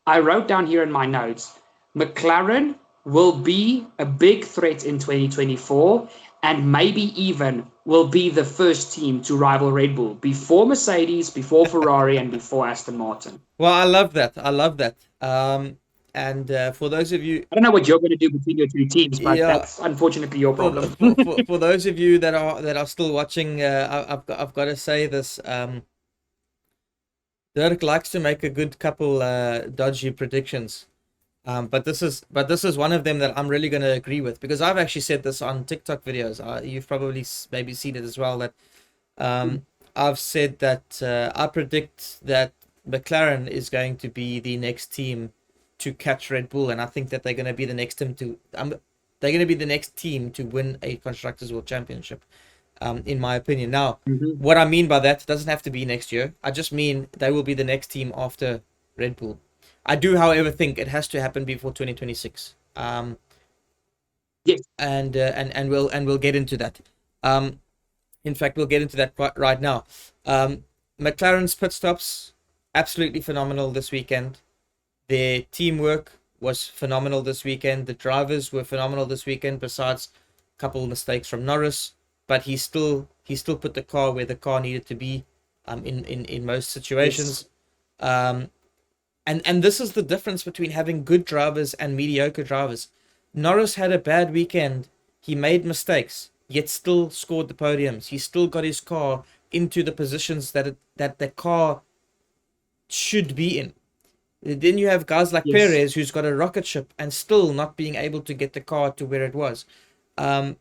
I wrote down here in my notes McLaren will be a big threat in 2024 and maybe even will be the first team to rival Red Bull before Mercedes, before Ferrari, and before Aston Martin. well, I love that. I love that. And for those of you, I don't know what you're going to do between your two teams, but yeah, that's unfortunately your for problem. for those of you that are still watching, I've got to say this. Dirk likes to make a good couple dodgy predictions. But this is one of them that I'm really going to agree with, because I've actually said this on TikTok videos. You've probably maybe seen it as well. That I've said that I predict that McLaren is going to be the next team to catch Red Bull, and I think that they're going to be the next team to they're going to be the next team to win a constructors world championship. In my opinion. Now, Mhm. what I mean by that doesn't have to be next year. I just mean they will be the next team after Red Bull. I do, however, think it has to happen before 2026. Yes. And we'll get into that. In fact, we'll get into that right now. McLaren's pit stops absolutely phenomenal this weekend. Their teamwork was phenomenal this weekend. The drivers were phenomenal this weekend. Besides a couple of mistakes from Norris, but he still put the car where the car needed to be. In most situations. Yes. Um, and this is the difference between having good drivers and mediocre drivers. Norris had a bad weekend. He made mistakes, yet still scored the podiums. He still got his car into the positions that the car should be in. Then you have guys like Yes. Perez, who's got a rocket ship and still not being able to get the car to where it was. Um,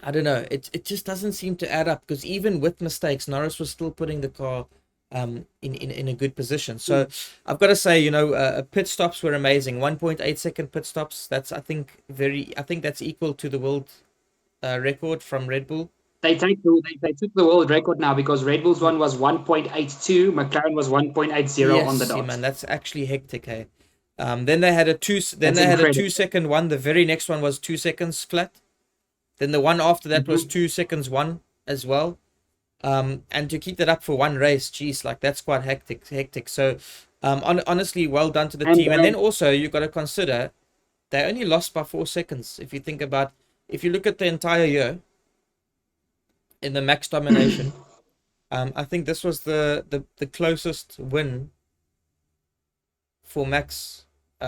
I don't know. It just doesn't seem to add up, because even with mistakes, Norris was still putting the car in a good position. So Mm. I've got to say, pit stops were amazing. 1.8 second pit stops. That's, I think that's equal to the world record from Red Bull. They took the world record now because Red Bull's one was 1.82, McLaren was 1.80 on the Yes, yeah, dot. man, that's actually hectic, hey. Then they had a two. Then That's they had a incredible. 2 second one. The very next one was 2 seconds flat. Then the one after that was Mhm. 2 seconds one as well. And to keep that up for one race, geez, like that's quite hectic. So, honestly, well done to the And team. And then also you've got to consider they only lost by 4 seconds. If you look at the entire year in the max domination, I think this was the closest win for Max,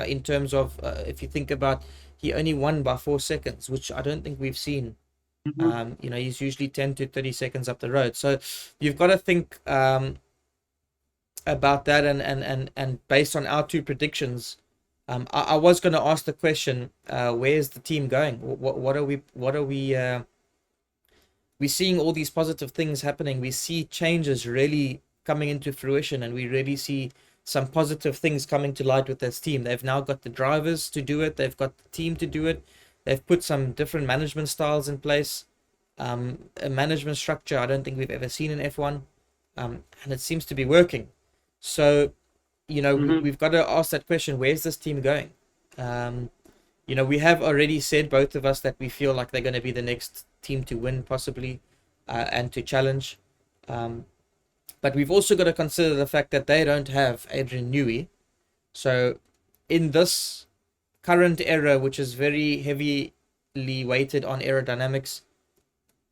in terms of, if you think about, he only won by 4 seconds, which I don't think we've seen. Mhm. He's usually 10 to 30 seconds up the road. So you've got to think about that, and based on our two predictions, I was going to ask the question, where's the team going? We're seeing all these positive things happening. We see changes really coming into fruition, and we really see some positive things coming to light with this team. They've now got the drivers to do it. They've got the team to do it. They've put some different management styles in place. A management structure I don't think we've ever seen in F1, and it seems to be working. So, Mhm. we've got to ask that question: where's this team going? We have already said, both of us, that we feel like they're going to be the next team to win, possibly, and to challenge. But we've also got to consider the fact that they don't have Adrian Newey. So in this current era, which is very heavily weighted on aerodynamics,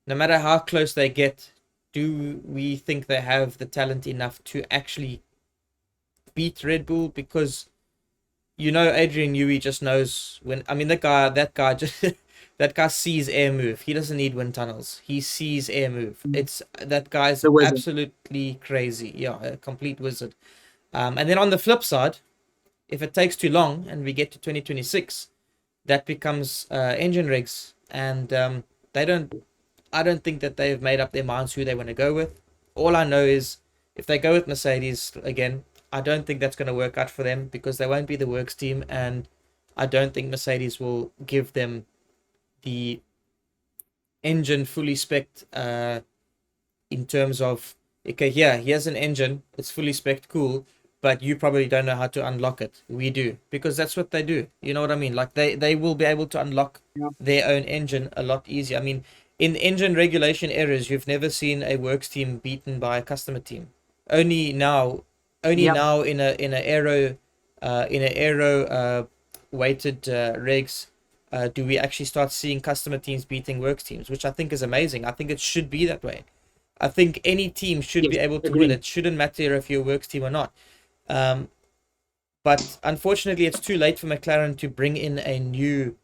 no matter how close they get, do we think they have the talent enough to actually beat Red Bull? Because Adrian Newey just knows when. I mean, that guy just that guy sees air move. He doesn't need wind tunnels. He sees air move. It's that guy's The wizard. absolutely crazy. Yeah, a complete wizard. And then on the flip side, if it takes too long and we get to 2026, that becomes engine rigs, and they don't. I don't think that they've made up their minds who they want to go with. All I know is if they go with Mercedes again, I don't think that's going to work out for them because they won't be the works team, and I don't think Mercedes will give them the engine fully spec'd in terms of, okay, yeah, here's an engine, it's fully spec'd, cool, but you probably don't know how to unlock it. We do, because that's what they do. You know what I mean? Like they will be able to unlock their own engine a lot easier. I mean, in engine regulation errors, you've never seen a works team beaten by a customer team. Only now, only Yep. now in a aero weighted regs do we actually start seeing customer teams beating works teams, which I think is amazing. I think it should be that way. I think any team should Yes, be able to win. agreed. It shouldn't matter if you're a works team or not. But unfortunately, it's too late for McLaren to bring in a new.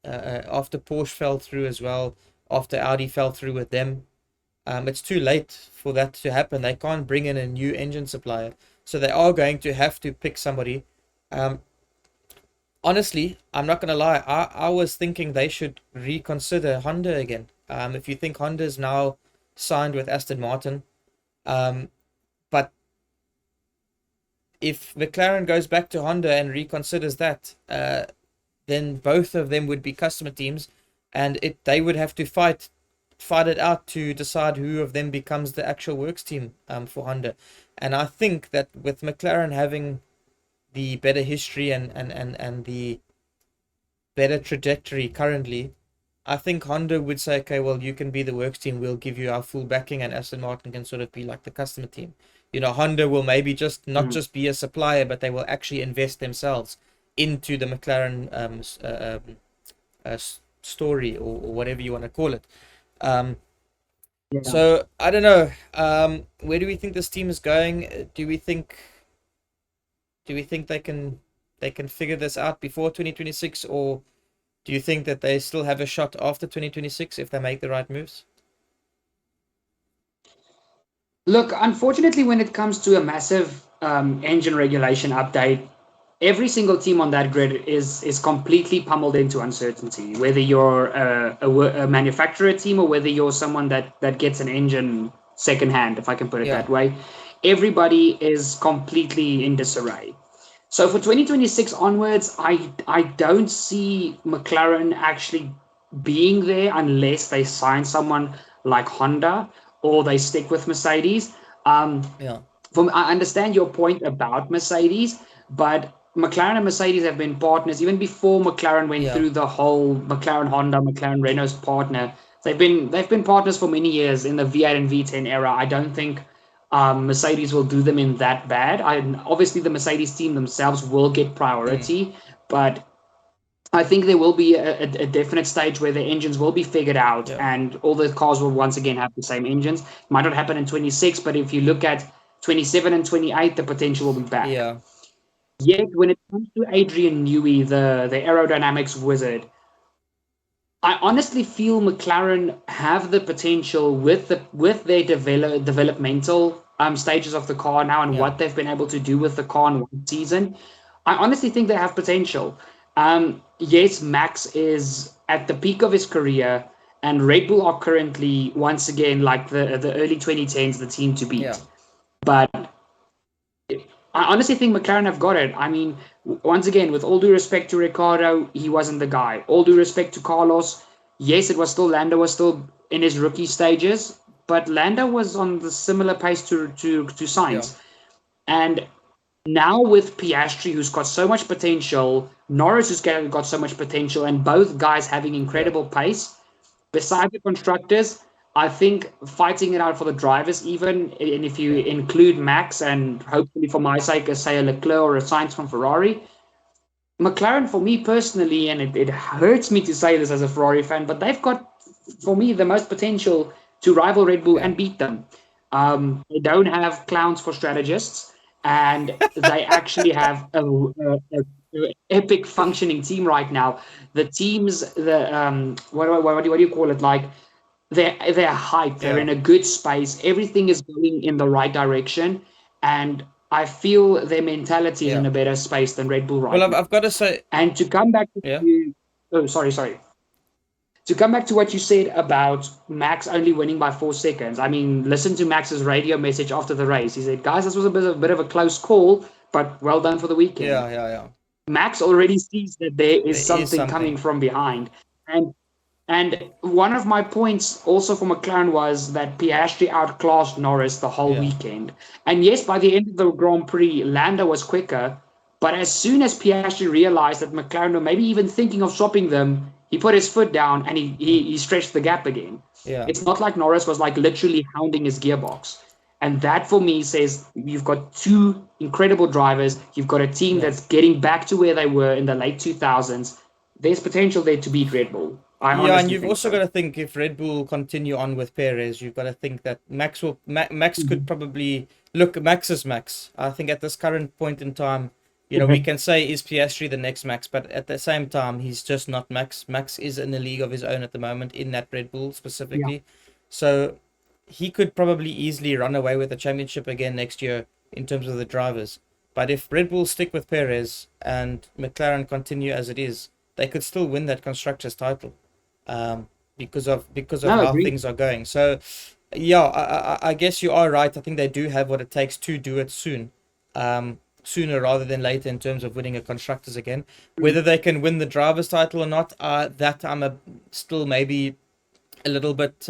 After Porsche fell through as well, after Audi fell through with them, it's too late for that to happen. They can't bring in a new engine supplier, so they are going to have to pick somebody. Honestly, I'm not gonna lie. I was thinking they should reconsider Honda again. If you think Honda's now signed with Aston Martin, but if McLaren goes back to Honda and reconsiders that, then both of them would be customer teams, and they would have to fight it out to decide who of them becomes the actual works team for Honda. And I think that with McLaren having the better history and the better trajectory currently, I think Honda would say, okay, well, you can be the works team, we'll give you our full backing, and Aston Martin can sort of be like the customer team. Honda will maybe just not just be a supplier, but they will actually invest themselves into the McLaren story, or whatever you want to call it. Yeah. So I don't know. Where do we think this team is going? Do we think they can figure this out before 2026, or do you think that they still have a shot after 2026 if they make the right moves? Look, unfortunately, when it comes to a massive engine regulation update, every single team on that grid is completely pummeled into uncertainty. Whether you're a manufacturer team or whether you're someone that gets an engine secondhand, if I can put it that way, everybody is completely in disarray. So for 2026 onwards, I don't see McLaren actually being there unless they sign someone like Honda or they stick with Mercedes. Yeah. I understand your point about Mercedes, but McLaren and Mercedes have been partners even before McLaren went Yeah. through the whole McLaren Honda, McLaren Renault's partner. They've been partners for many years in the V8 and V10 era. I don't think Mercedes will do them in that bad. Obviously, the Mercedes team themselves will get priority, but I think there will be a definite stage where the engines will be figured out Yeah. and all the cars will once again have the same engines. It might not happen in 26, but if you look at 27 and 28, the potential will be back. Yeah. Yet, when it comes to Adrian Newey, the aerodynamics wizard, I honestly feel McLaren have the potential with their developmental stages of the car now and what they've been able to do with the car in one season. I honestly think they have potential. Yes, Max is at the peak of his career, and Red Bull are currently once again like the early 2010s, the team to beat. Yeah. But I honestly think McLaren have got it. I mean, once again, with all due respect to Ricciardo, he wasn't the guy. All due respect to Carlos, yes, Lando was still in his rookie stages, but Lando was on the similar pace to Sainz. And Now with Piastri, who's got so much potential, Norris, who's got so much potential, and both guys having Yeah. incredible pace, beside the constructors, I think fighting it out for the drivers, even and if you Yeah. include Max and hopefully for my sake, say a Leclerc or a Sainz from Ferrari, McLaren for me personally, and it hurts me to say this as a Ferrari fan, but they've got for me the most potential to rival Red Bull Yeah. and beat them. They don't have clowns for strategists, and they actually have a epic functioning team right now. The teams, the what do you call it? Like they're hyped. They're Yeah. in a good space. Everything is going in the right direction, and I feel their mentality is in Yeah. a better space than Red Bull Well, right I've, now. I've got to say, And to come back yeah. to oh sorry. To come back to what you said about Max only winning by 4 seconds, I mean, listen to Max's radio message after the race. He said, "Guys, this was a bit of a close call, but well done for the weekend." Yeah. Yeah. Yeah. Max already sees that there is There is something coming something. from behind, and one of my points also for McLaren was that Piastri outclassed Norris the whole Yeah. weekend. And yes, by the end of the Grand Prix, Lando was quicker. But as soon as Piastri realized that McLaren were maybe even thinking of swapping them, he put his foot down and he stretched the gap again. Yeah. It's not like Norris was like literally hounding his gearbox. And that for me says you've got two incredible drivers. You've got a team Yeah. that's getting back to where they were in the late 2000s. There's potential there to beat Red Bull. I Yeah, and honestly you've think also got so. to think if Red Bull continue on with Perez, you've got to think that Max could Mhm. probably look. Max is Max. I think at this current point in time, we Mhm. can say is Piastri the next Max, but at the same time, he's just not Max. Max is in a league of his own at the moment in that Red Bull Yeah. specifically, so he could probably easily run away with the championship again next year in terms of the drivers. But if Red Bull stick with Perez and McLaren continue as it is, they could still win that constructors title, um, because of No, how agree. things are going. So, yeah, I guess you are right. I think they do have what it takes to do it soon, sooner rather than later in terms of winning a constructors again. Mm. Whether they can win the drivers title or not, that still maybe a little bit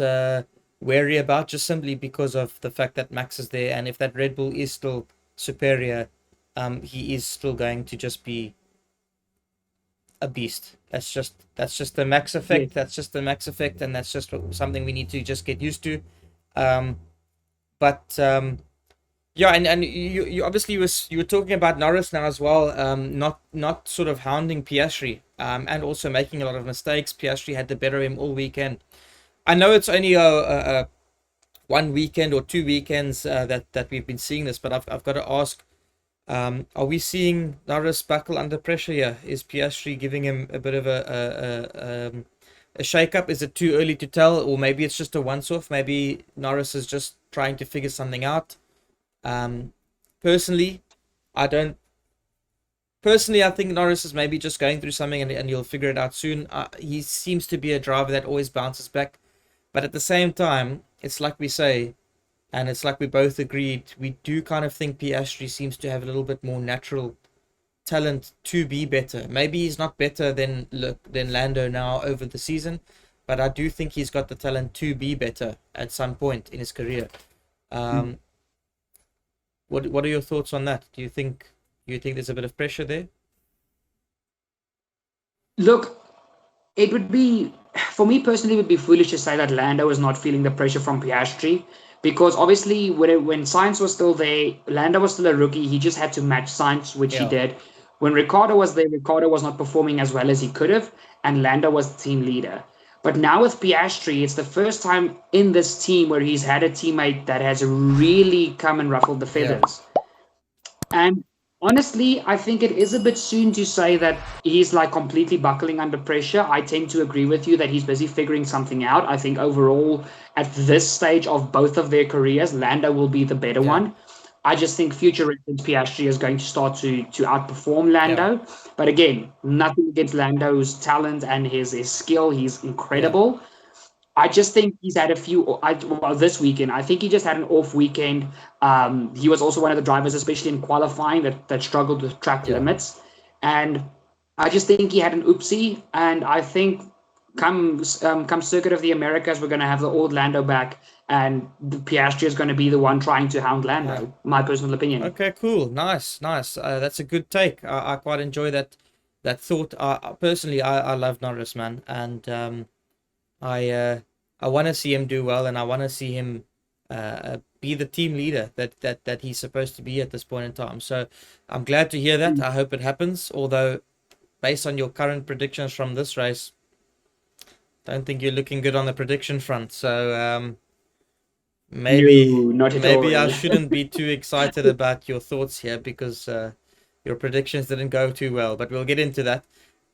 wary about, just simply because of the fact that Max is there, and if that Red Bull is still superior, he is still going to just be a beast. That's just the Max Yes. effect. That's just the Max effect, and that's just something we need to just get used to. Um, but yeah, and you obviously you were talking about Norris now as well. Not sort of hounding Piastri. And also making a lot of mistakes. Piastri had the better of him all weekend. I know it's only a one weekend or 2 weekends that we've been seeing this, but I've got to ask. Are we seeing Norris buckle under pressure here? Is Piastri giving him a bit of a shake-up? Is it too early to tell, or maybe it's just a once-off? Maybe Norris is just trying to figure something out. Um, personally, I don't. Personally, I think Norris is maybe just going through something, and he'll figure it out soon. He seems to be a driver that always bounces back, but at the same time, it's like we say, and it's like we both agreed. We do kind of think Piastri seems to have a little bit more natural talent to be better. Maybe he's not better than Lando now over the season, but I do think he's got the talent to be better at some point in his career. Mm. Um, what are your thoughts on that? Do you think there's a bit of pressure there? Look, it would be, for me personally, it would be foolish to say that Lando is not feeling the pressure from Piastri because obviously when Sainz was still there, Lando was still a rookie. He just had to match Sainz, which he Yeah, did. When Ricardo was there, Ricardo was not performing as well as he could have, and Lando was the team leader. But now with Piastri, it's the first time in this team where he's had a teammate that has really come and ruffled the yeah, feathers. And honestly, I think it is a bit soon to say that he's like completely buckling under pressure. I tend to agree with you that he's busy figuring something out. I think overall, at this stage of both of their careers, Lando will be the better yeah, one. I just think future reference Piastri is going to start to outperform yeah, Lando. But again, nothing against Lando's talent and his skill. He's yeah, incredible. I just think he's had a few. Well, this weekend, I think he just had an off weekend. He was also one of the drivers, especially in qualifying, that struggled with track yeah, limits. And I just think he had an oopsie. And I think come Circuit of the Americas, we're going to have the Orlando back, and the Piastri is going to be the one trying to hound Yeah. Lando. My personal opinion. Okay, cool. Nice, nice. That's a good take. I quite enjoy that thought. Personally, I love Norris, man, and I I want to see him do well, and I want to see him be the team leader that he's supposed to be at this point in time. So I'm glad to hear that. I hope it happens. Although, based on your current predictions from this race, don't think you're looking good on the prediction front. So maybe No, not at maybe I all. shouldn't be too excited about your thoughts here because your predictions didn't go too well. But we'll get into that.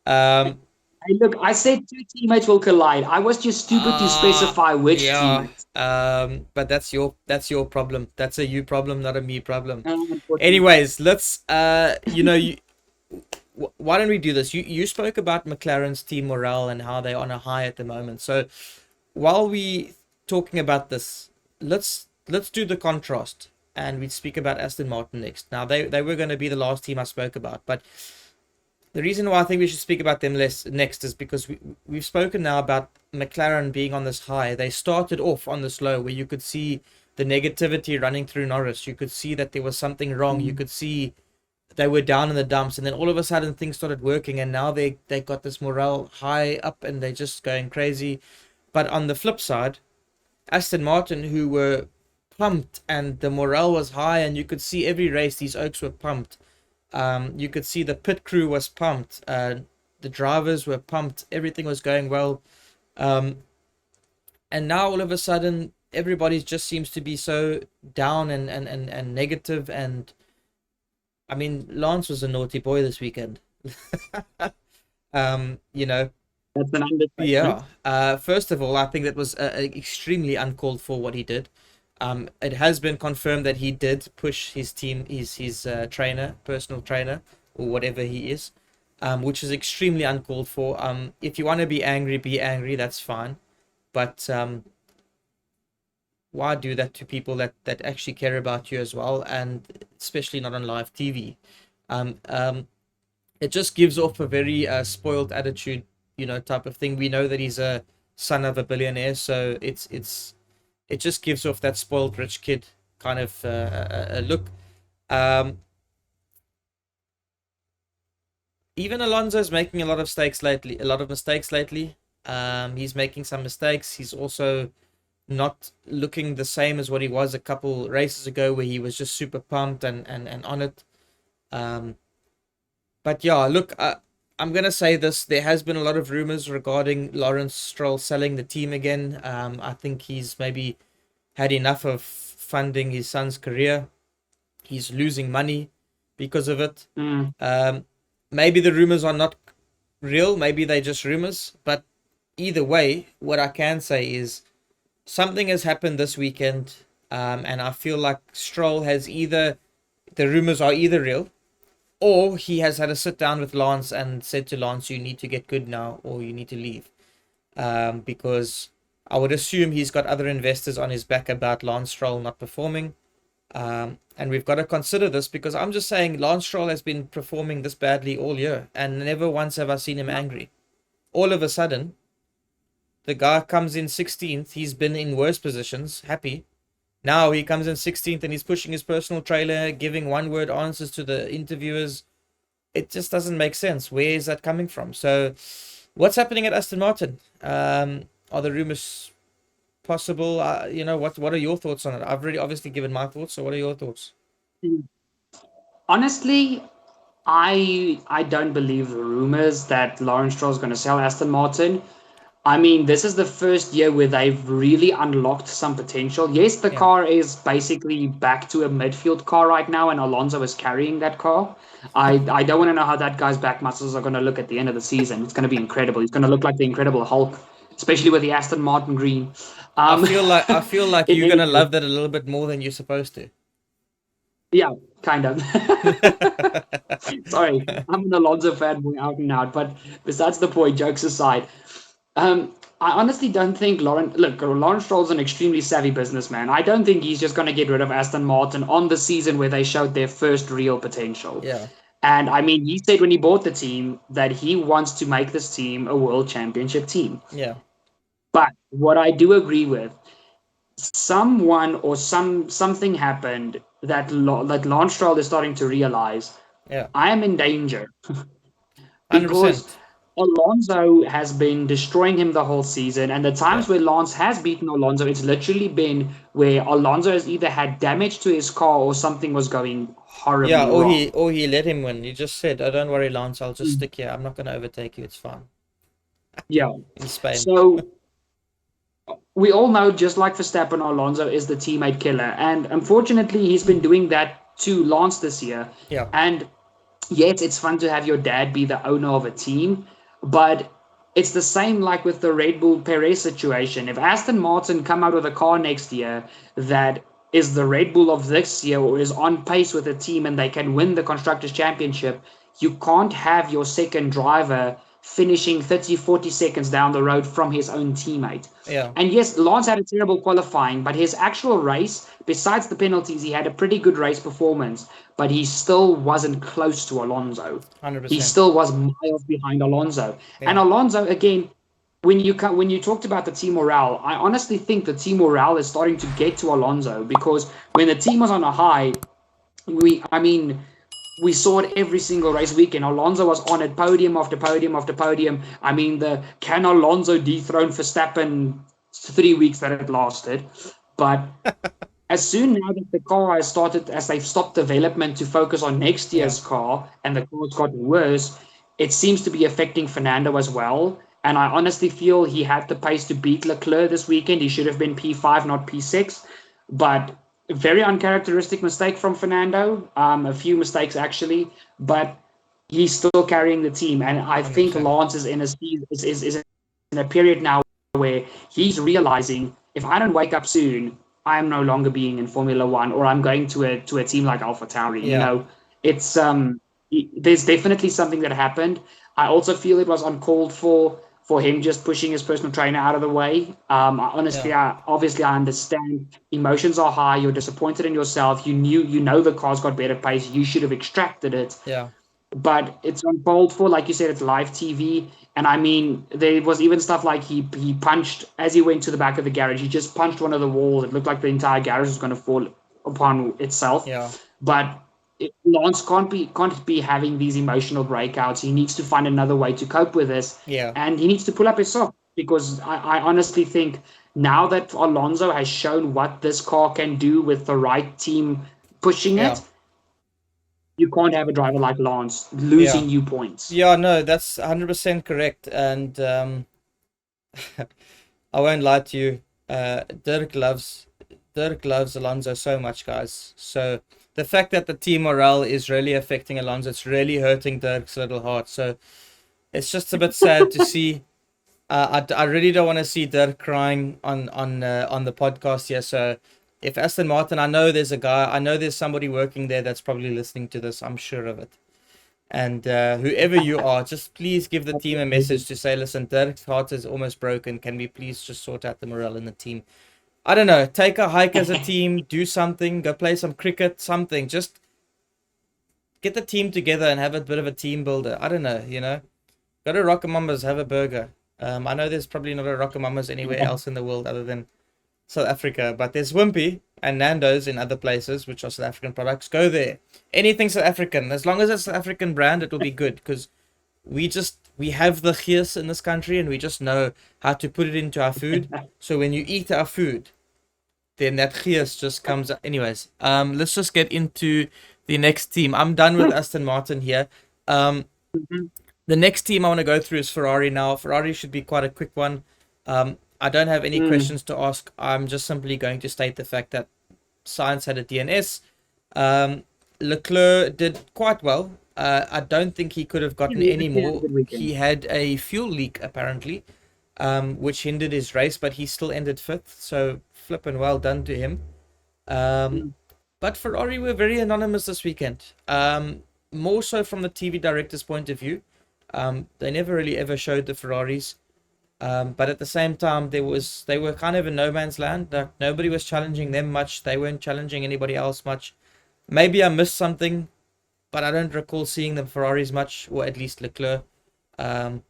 Um, Hey, look, I said two teammates will collide. I was just stupid to specify which yeah. teammates. But that's your problem. That's a you problem, not a me problem. Unfortunately. Anyways, let's why don't we do this? You spoke about McLaren's team morale and how they're on a high at the moment. So while we talking about this, let's do the contrast and we speak about Aston Martin next. Now they were going to be the last team I spoke about, but the reason why I think we should speak about them less next is because we've spoken now about McLaren being on this high. They started off on this low where you could see the negativity running through Norris. You could see that there was something wrong. You could see they were down in the dumps, and then all of a sudden things started working, and now they got this morale high up, and they're just going crazy. But on the flip side, Aston Martin, who were pumped, and the morale was high, and you could see every race these Oaks were pumped. You could see the pit crew was pumped. The drivers were pumped. Everything was going well. Um, and now all of a sudden, everybody just seems to be so down and negative. And I mean, Lance was a naughty boy this weekend. You know, That's an understatement. yeah. First of all, I think that was extremely uncalled for what he did. It has been confirmed that he did push his team, his trainer, personal trainer, or whatever he is, which is extremely uncalled for. If you want to be angry, be angry. That's fine, but why do that to people that actually care about you as well, and especially not on live TV? Um, um, it just gives off a very spoiled attitude, type of thing. We know that he's a son of a billionaire, so it just gives off that spoiled rich kid kind of a look. Um, Even Alonso's making a lot of mistakes lately. He's making some mistakes. He's also not looking the same as what he was a couple races ago, where he was just super pumped and on it. Um, but yeah, look, I'm gonna say this. There has been a lot of rumors regarding Lawrence Stroll selling the team again. I think he's maybe had enough of funding his son's career. He's losing money because of it. Mm. Maybe the rumors are not real. Maybe they're just rumors. But either way, what I can say is something has happened this weekend, and I feel like Stroll has the rumors are either real, or he has had a sit down with Lance and said to Lance, "You need to get good now, or you need to leave." Because I would assume he's got other investors on his back about Lance Stroll not performing. And we've got to consider this because I'm just saying Lance Stroll has been performing this badly all year, and never once have I seen him angry. All of a sudden, the guy comes in 16th. He's been in worse positions, happy. Now he comes in 16th and he's pushing his personal trailer, giving one word answers to the interviewers. It just doesn't make sense. Where is that coming from? So, what's happening at Aston Martin? Are the rumors possible? What are your thoughts on it? I've already obviously given my thoughts. So, what are your thoughts? Honestly, I don't believe the rumors that Lawrence Stroll is going to sell Aston Martin. I mean, this is the first year where they've really unlocked some potential. Yes, the Yeah. car is basically back to a midfield car right now, and Alonso is carrying that car. I don't want to know how that guy's back muscles are going to look at the end of the season. It's going to be incredible. He's going to look like the Incredible Hulk, especially with the Aston Martin green. I Um, feel like I feel like in you're any gonna case, love that a little bit more than you're supposed to. yeah, kind of. Sorry, I'm an Alonso fanboy out and out. But besides the point, jokes aside, I honestly don't think Lawrence Stroll's an extremely savvy businessman. I don't think he's just going to get rid of Aston Martin on the season where they showed their first real potential. Yeah. And I mean, he said when he bought the team that he wants to make this team a world championship team. Yeah. But what I do agree with, someone or something happened that that Lance Stroll is starting to realize Yeah. I am in danger because 100%. Alonso has been destroying him the whole season, and the Yeah. times where Lance has beaten Alonso, it's literally been where Alonso has either had damage to his car or something was going Yeah, horribly wrong. or he let him win. He just said, "Oh, don't worry, Lance. I'll just Mm. stick here. I'm not going to overtake you. It's fine." Yeah. In Spain. So we all know, just like Verstappen, Alonso is the teammate killer, and unfortunately, he's been doing that to Lance this year. Yeah. And yes, it's fun to have your dad be the owner of a team, but it's the same like with the Red Bull Perez situation. If Aston Martin come out with a car next year that is the Red Bull of this year or is on pace with a team and they can win the Constructors' Championship, you can't have your second driver finishing 30, 40 seconds down the road from his own teammate. Yeah. And yes, Lance had a terrible qualifying, but his actual race, besides the penalties, he had a pretty good race performance, but he still wasn't close to Alonso. He 100%. still was miles behind Alonso. And Yeah. Alonso, again, when you talked about the team morale, I honestly think the team morale is starting to get to Alonso because when the team was on a high, I mean, we saw it every single race weekend. Alonso was on it, podium after podium after podium. I mean, the can Alonso dethrone Verstappen 3 weeks that it lasted. But as soon now that the car has started, as they've stopped development to focus on next Yeah. year's car and the car's gotten worse, it seems to be affecting Fernando as well. And I honestly feel he had the pace to beat Leclerc this weekend. He should have been P5, not P6. But very uncharacteristic mistake from Fernando. A few mistakes actually, but he's still carrying the team. And I think 100%. Lance is in is in a period now where he's realizing if I don't wake up soon, I'm no longer being in Formula One, or I'm going to a team like AlphaTauri. You Yeah. know, it's there's definitely something that happened. I also feel it was uncalled for him just pushing his personal trainer out of the way. Yeah. Obviously, I understand. Emotions are high. You're disappointed in yourself. You know the car's got better pace. You should have extracted it, Yeah. but it's uncalled for. Like you said, it's live TV. And I mean, there was even stuff like he punched as he went to the back of the garage. He just punched one of the walls. It looked like the entire garage was going to fall upon Yeah. itself. But Lance can't be having these emotional breakouts. He needs to find another way to cope with this, Yeah. and he needs to pull up his socks because I honestly think now that Alonso has shown what this car can do with the right team pushing Yeah. it, you can't have a driver like Lance Yeah. losing you points. Yeah, no, that's 100% correct. And I won't lie to you. Dirk loves Alonso so much, guys. So the fact that the team morale is really affecting Alonso, it's really hurting Dirk's little heart. So it's just a bit sad to see. I really don't want to see Dirk crying on the podcast here. So if Aston Martin, I know there's somebody working there that's probably listening to this. I'm sure of it. And whoever you are, just please give the team a message to say, listen, Dirk's heart is almost broken. Can we please just sort out the morale in the team? I don't know. Take a hike as a team, do something, go play some cricket, something. Just get the team together and have a bit of a team builder. I don't know, you know. Go to Rockamama's, have a burger. I know there's probably not a Rockamama's anywhere else in the world other than South Africa, but there's Wimpy and Nando's in other places, which are South African products. Go there. Anything South African, as long as it's South African brand, it will be good because we have the gears in this country and we just know how to put it into our food. So when you eat our food, then that gears just comes out. Anyways, let's just get into the next team. I'm done with Aston Martin here. Um, the next team I want to go through is Ferrari now. Ferrari should be quite a quick one. I don't have any Mm. questions to ask. I'm just simply going to state the fact that Sainz had a DNS. Um, Leclerc did quite well. I don't think he could have gotten He any had a more. good weekend. He had a fuel leak apparently, which hindered his race, but he still ended fifth. So flippin' well done to him. Um, Mm. but Ferrari were very anonymous this weekend. More so from the TV director's point of view. They never really ever showed the Ferraris. But at the same time, they were kind of in no man's land. Like, nobody was challenging them much. They weren't challenging anybody else much. Maybe I missed something. but I don't recall seeing the Ferraris much, or at least Leclerc. Um,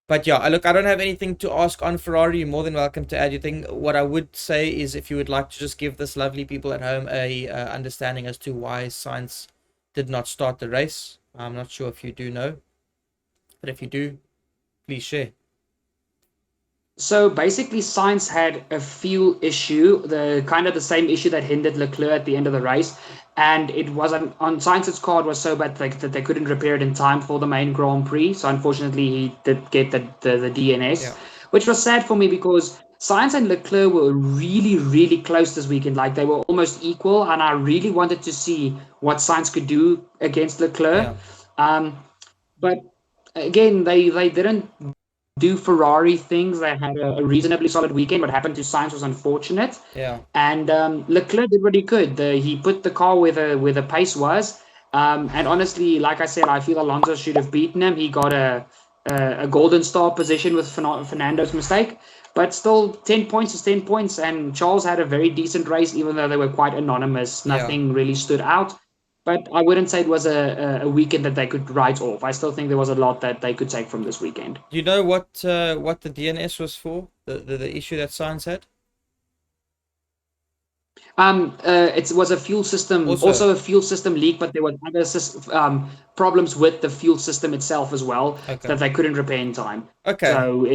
but yeah, look, I don't have anything to ask on Ferrari. You're more than welcome to add your thing. What I would say is, if you would like to just give this lovely people at home a understanding as to why Sainz did not start the race. I'm not sure if you do know, but if you do, please share. So basically, Sainz had a fuel issue, the kind of the same issue that hindered Leclerc at the end of the race, and it wasn't on Sainz's car. It was so bad that they couldn't repair it in time for the main Grand Prix. So unfortunately, he did get the DNS, Yeah. which was sad for me because Sainz and Leclerc were really, really close this weekend. Like they were almost equal, and I really wanted to see what Sainz could do against Leclerc. Yeah. Um, but again, they didn't do Ferrari things. They had a reasonably solid weekend. What happened to Sainz was unfortunate. Yeah. And Leclerc did what he could. He put the car where the pace was. And honestly, like I said, I feel Alonso should have beaten him. He got a golden star position with Fernando's mistake. But still, 10 points is 10 points. And Charles had a very decent race, even though they were quite anonymous. Nothing really stood out. But I wouldn't say it was a weekend that they could write off. I still think there was a lot that they could take from this weekend. Do you know what the DNS was for? The issue that Sainz had? It was a fuel system, also a fuel system leak, but there were other problems with the fuel system itself as well that they couldn't repair in time. Okay. So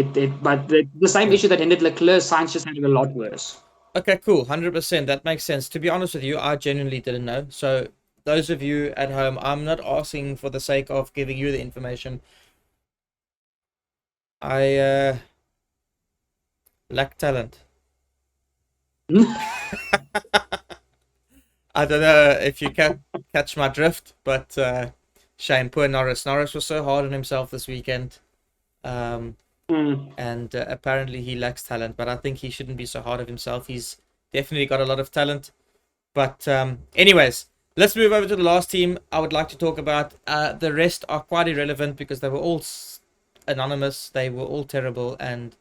but the same issue that hindered Leclerc, Sainz just had it a lot worse. Okay, cool. 100%. That makes sense. To be honest with you, I genuinely didn't know. So those of you at home, I'm not asking for the sake of giving you the information. I lack talent. I don't know if you can catch my drift, but shame, poor Norris. Norris was so hard on himself this weekend. And apparently he lacks talent, but I think he shouldn't be so hard on himself. He's definitely got a lot of talent. But anyways, let's move over to the last team I would like to talk about. The rest are quite irrelevant because they were all anonymous. They were all terrible, and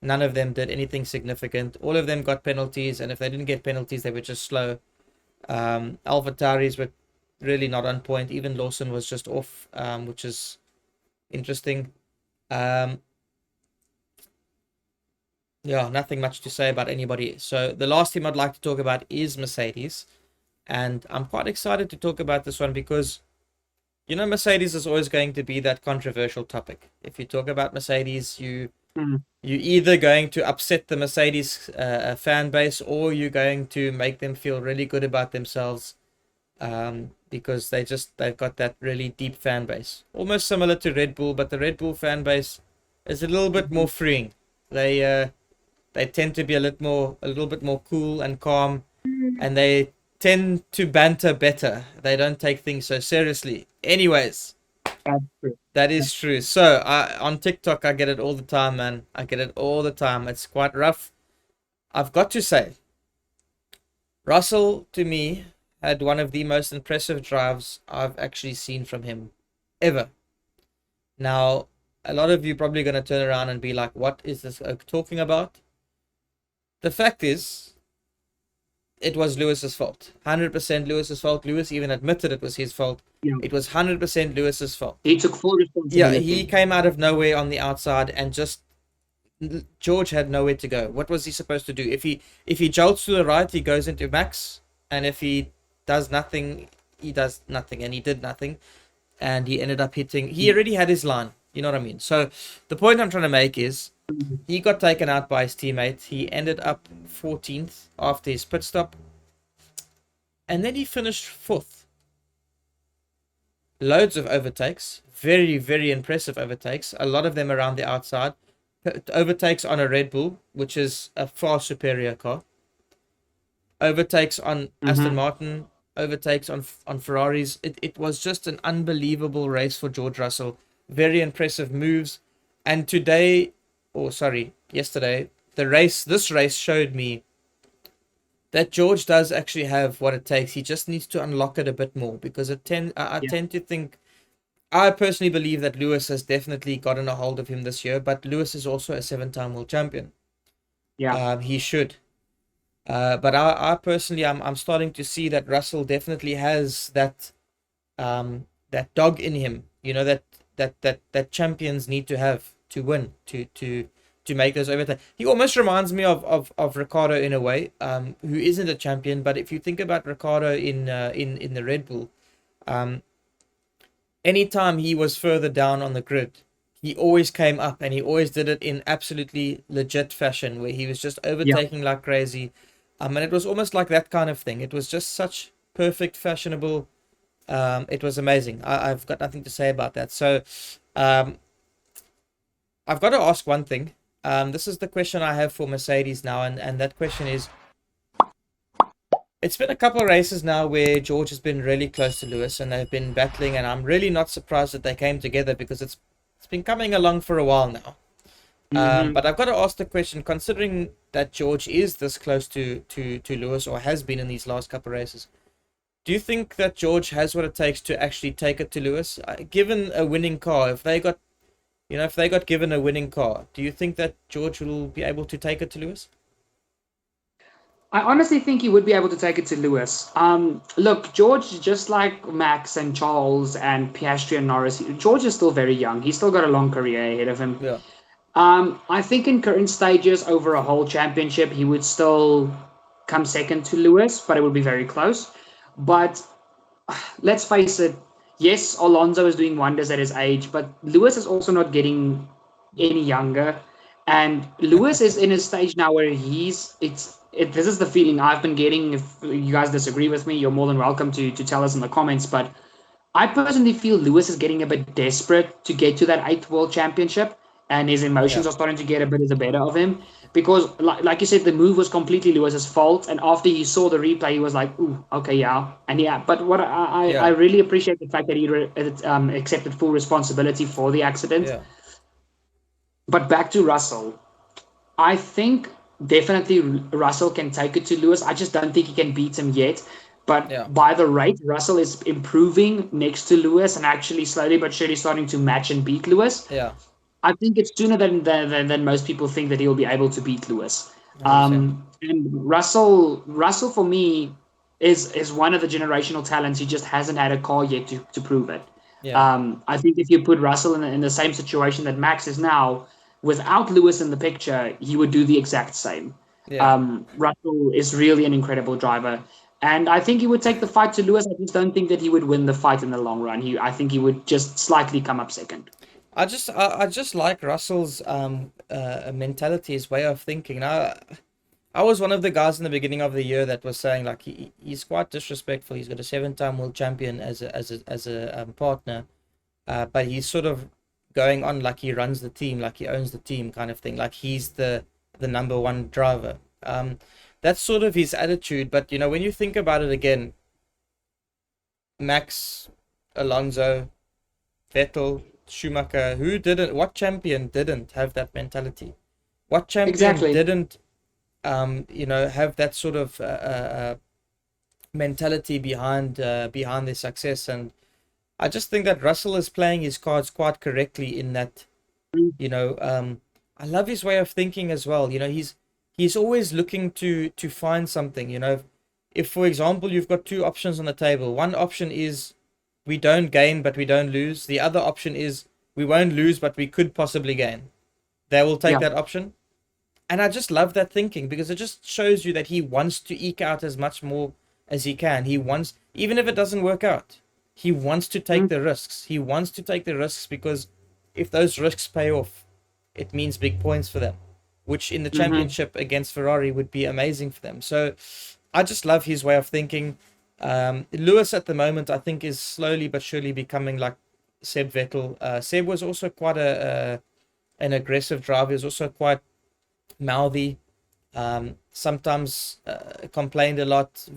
none of them did anything significant. All of them got penalties, and if they didn't get penalties, they were just slow. AlphaTauris were really not on point. Even Lawson was just off, which is interesting. Yeah, nothing much to say about anybody. So the last team I'd like to talk about is Mercedes. And I'm quite excited to talk about this one because, you know, Mercedes is always going to be that controversial topic. If you talk about Mercedes, you're either going to upset the Mercedes fan base, or you're going to make them feel really good about themselves because they've got that really deep fan base. Almost similar to Red Bull, but the Red Bull fan base is a little bit more freeing. They tend to be a little bit more cool and calm, and they tend to banter better. They don't take things so seriously. Anyways, that is true. So on TikTok, I get it all the time, man. I get it all the time. It's quite rough. I've got to say, Russell, to me, had one of the most impressive drives I've actually seen from him ever. Now, a lot of you probably going to turn around and be like, what is this talking about? The fact is, it was Lewis's fault. 100% Lewis's fault. Lewis even admitted it was his fault. Yeah. It was 100% Lewis's fault. He took full responsibility. Yeah, he came out of nowhere on the outside and just George had nowhere to go. What was he supposed to do? If he jolts to the right, he goes into Max, and if he does nothing, he does nothing, and he did nothing, and he ended up hitting. He already had his line. You know what I mean? So the point I'm trying to make is he got taken out by his teammate. He ended up 14th after his pit stop, and then he finished 4th. Loads of overtakes, very, very impressive overtakes. A lot of them around the outside. Overtakes on a Red Bull, which is a far superior car. Overtakes on Aston Martin. Overtakes on Ferraris. It was just an unbelievable race for George Russell. Very impressive moves. And yesterday, this race showed me that George does actually have what it takes. He just needs to unlock it a bit more, because I tend to think, I personally believe that Lewis has definitely gotten a hold of him this year, but Lewis is also a 7-time world champion. Yeah. He should. But I personally, I'm starting to see that Russell definitely has that that dog in him, that champions need to have to win, to make those overtake. He almost reminds me of Ricardo in a way, who isn't a champion, but if you think about Ricardo in the Red Bull, um, anytime he was further down on the grid, he always came up and he always did it in absolutely legit fashion where he was just Yeah. overtaking like crazy. And it was almost like that kind of thing. It was just such perfect, fashionable. It was amazing. I've got nothing to say about that. So, um, I've got to ask one thing. This is the question I have for Mercedes now, and that question is: it's been a couple of races now where George has been really close to Lewis, and they've been battling, and I'm really not surprised that they came together because it's been coming along for a while now. Hmm. But I've got to ask the question, considering that George is this close to Lewis, or has been in these last couple of races, do you think that George has what it takes to actually take it to Lewis? Given a winning car, if they got given a winning car, do you think that George will be able to take it to Lewis? I honestly think he would be able to take it to Lewis. Look, George, just like Max and Charles and Piastri and Norris, George is still very young. He's still got a long career ahead of him. Yeah, I think in current stages over a whole championship, he would still come second to Lewis, but it would be very close. But let's face it, yes, Alonso is doing wonders at his age, but Lewis is also not getting any younger. And Lewis is in a stage now where this is the feeling I've been getting. If you guys disagree with me, you're more than welcome to tell us in the comments. But I personally feel Lewis is getting a bit desperate to get to that eighth world championship, and his yeah, emotions are starting to get a bit of the better of him. Because, like you said, the move was completely Lewis's fault, and after he saw the replay, he was like, "Ooh, okay, yeah." And yeah, but what I yeah, really appreciate the fact that he accepted full responsibility for the accident. yeah, But back to Russell, I think definitely Russell can take it to Lewis. I just don't think he can beat him yet. yeah, But by the rate Russell is improving next to Lewis and actually slowly but surely starting to match and beat Lewis, yeah, I think it's sooner than most people think that he'll be able to beat Lewis. 100%. And Russell for me is one of the generational talents. He just hasn't had a car yet to prove it. Yeah, I think if you put Russell in the same situation that Max is now, without Lewis in the picture, he would do the exact same. yeah. Russell is really an incredible driver. And I think he would take the fight to Lewis. I just don't think that he would win the fight in the long run. I think he would just slightly come up second. I just like Russell's mentality, his way of thinking. Now, I was one of the guys in the beginning of the year that was saying like he's quite disrespectful. He's got a seven-time world champion as a partner, but he's sort of going on like he runs the team, like he owns the team, kind of thing. Like he's the number one driver. That's sort of his attitude. But when you think about it again, Max, Alonso, Vettel, Schumacher, what champion didn't have that mentality? What champion Exactly. didn't, have that sort of mentality behind their success? And I just think that Russell is playing his cards quite correctly in that, I love his way of thinking as well. He's always looking to find something. If for example you've got two options on the table, one option is we don't gain but we don't lose. The other option is we won't lose but we could possibly gain. They will take Yeah. that option. And I just love that thinking because it just shows you that he wants to eke out as much more as he can. He wants, even if it doesn't work out, he wants to take Mm. the risks. He wants to take the risks because if those risks pay off, it means big points for them, which in the Mm-hmm. championship against Ferrari would be amazing for them. So I just love his way of thinking. Lewis at the moment, I think, is slowly but surely becoming like Seb Vettel. Seb was also quite an aggressive driver. He was also quite mouthy. Sometimes complained a lot.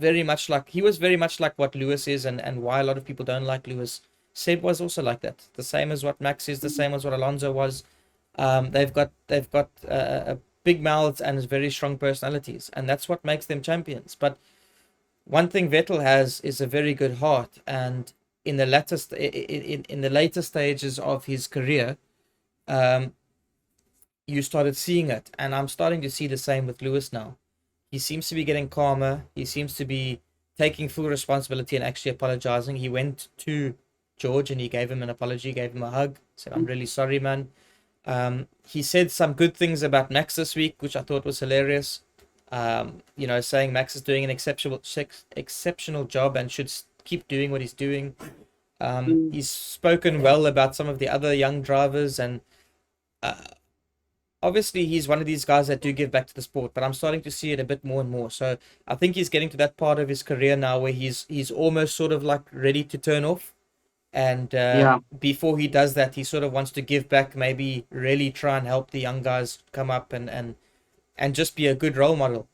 He was very much like what Lewis is, and why a lot of people don't like Lewis. Seb was also like that. The same as what Max is. The same as what Alonso was. They've got big mouths and very strong personalities, and that's what makes them champions. But one thing Vettel has is a very good heart, and in the later stages of his career, um, you started seeing it, and I'm starting to see the same with Lewis now. He seems to be getting calmer. He seems to be taking full responsibility and actually apologizing. He went to George and he gave him an apology, gave him a hug, said, "I'm really sorry, man." He said some good things about Max this week, which I thought was hilarious. Saying Max is doing an exceptional job and should keep doing what he's doing. He's spoken well about some of the other young drivers, and obviously he's one of these guys that do give back to the sport, but I'm starting to see it a bit more and more. So I think he's getting to that part of his career now where he's almost sort of like ready to turn off. And before he does that, he sort of wants to give back, maybe really try and help the young guys come up and just be a good role model.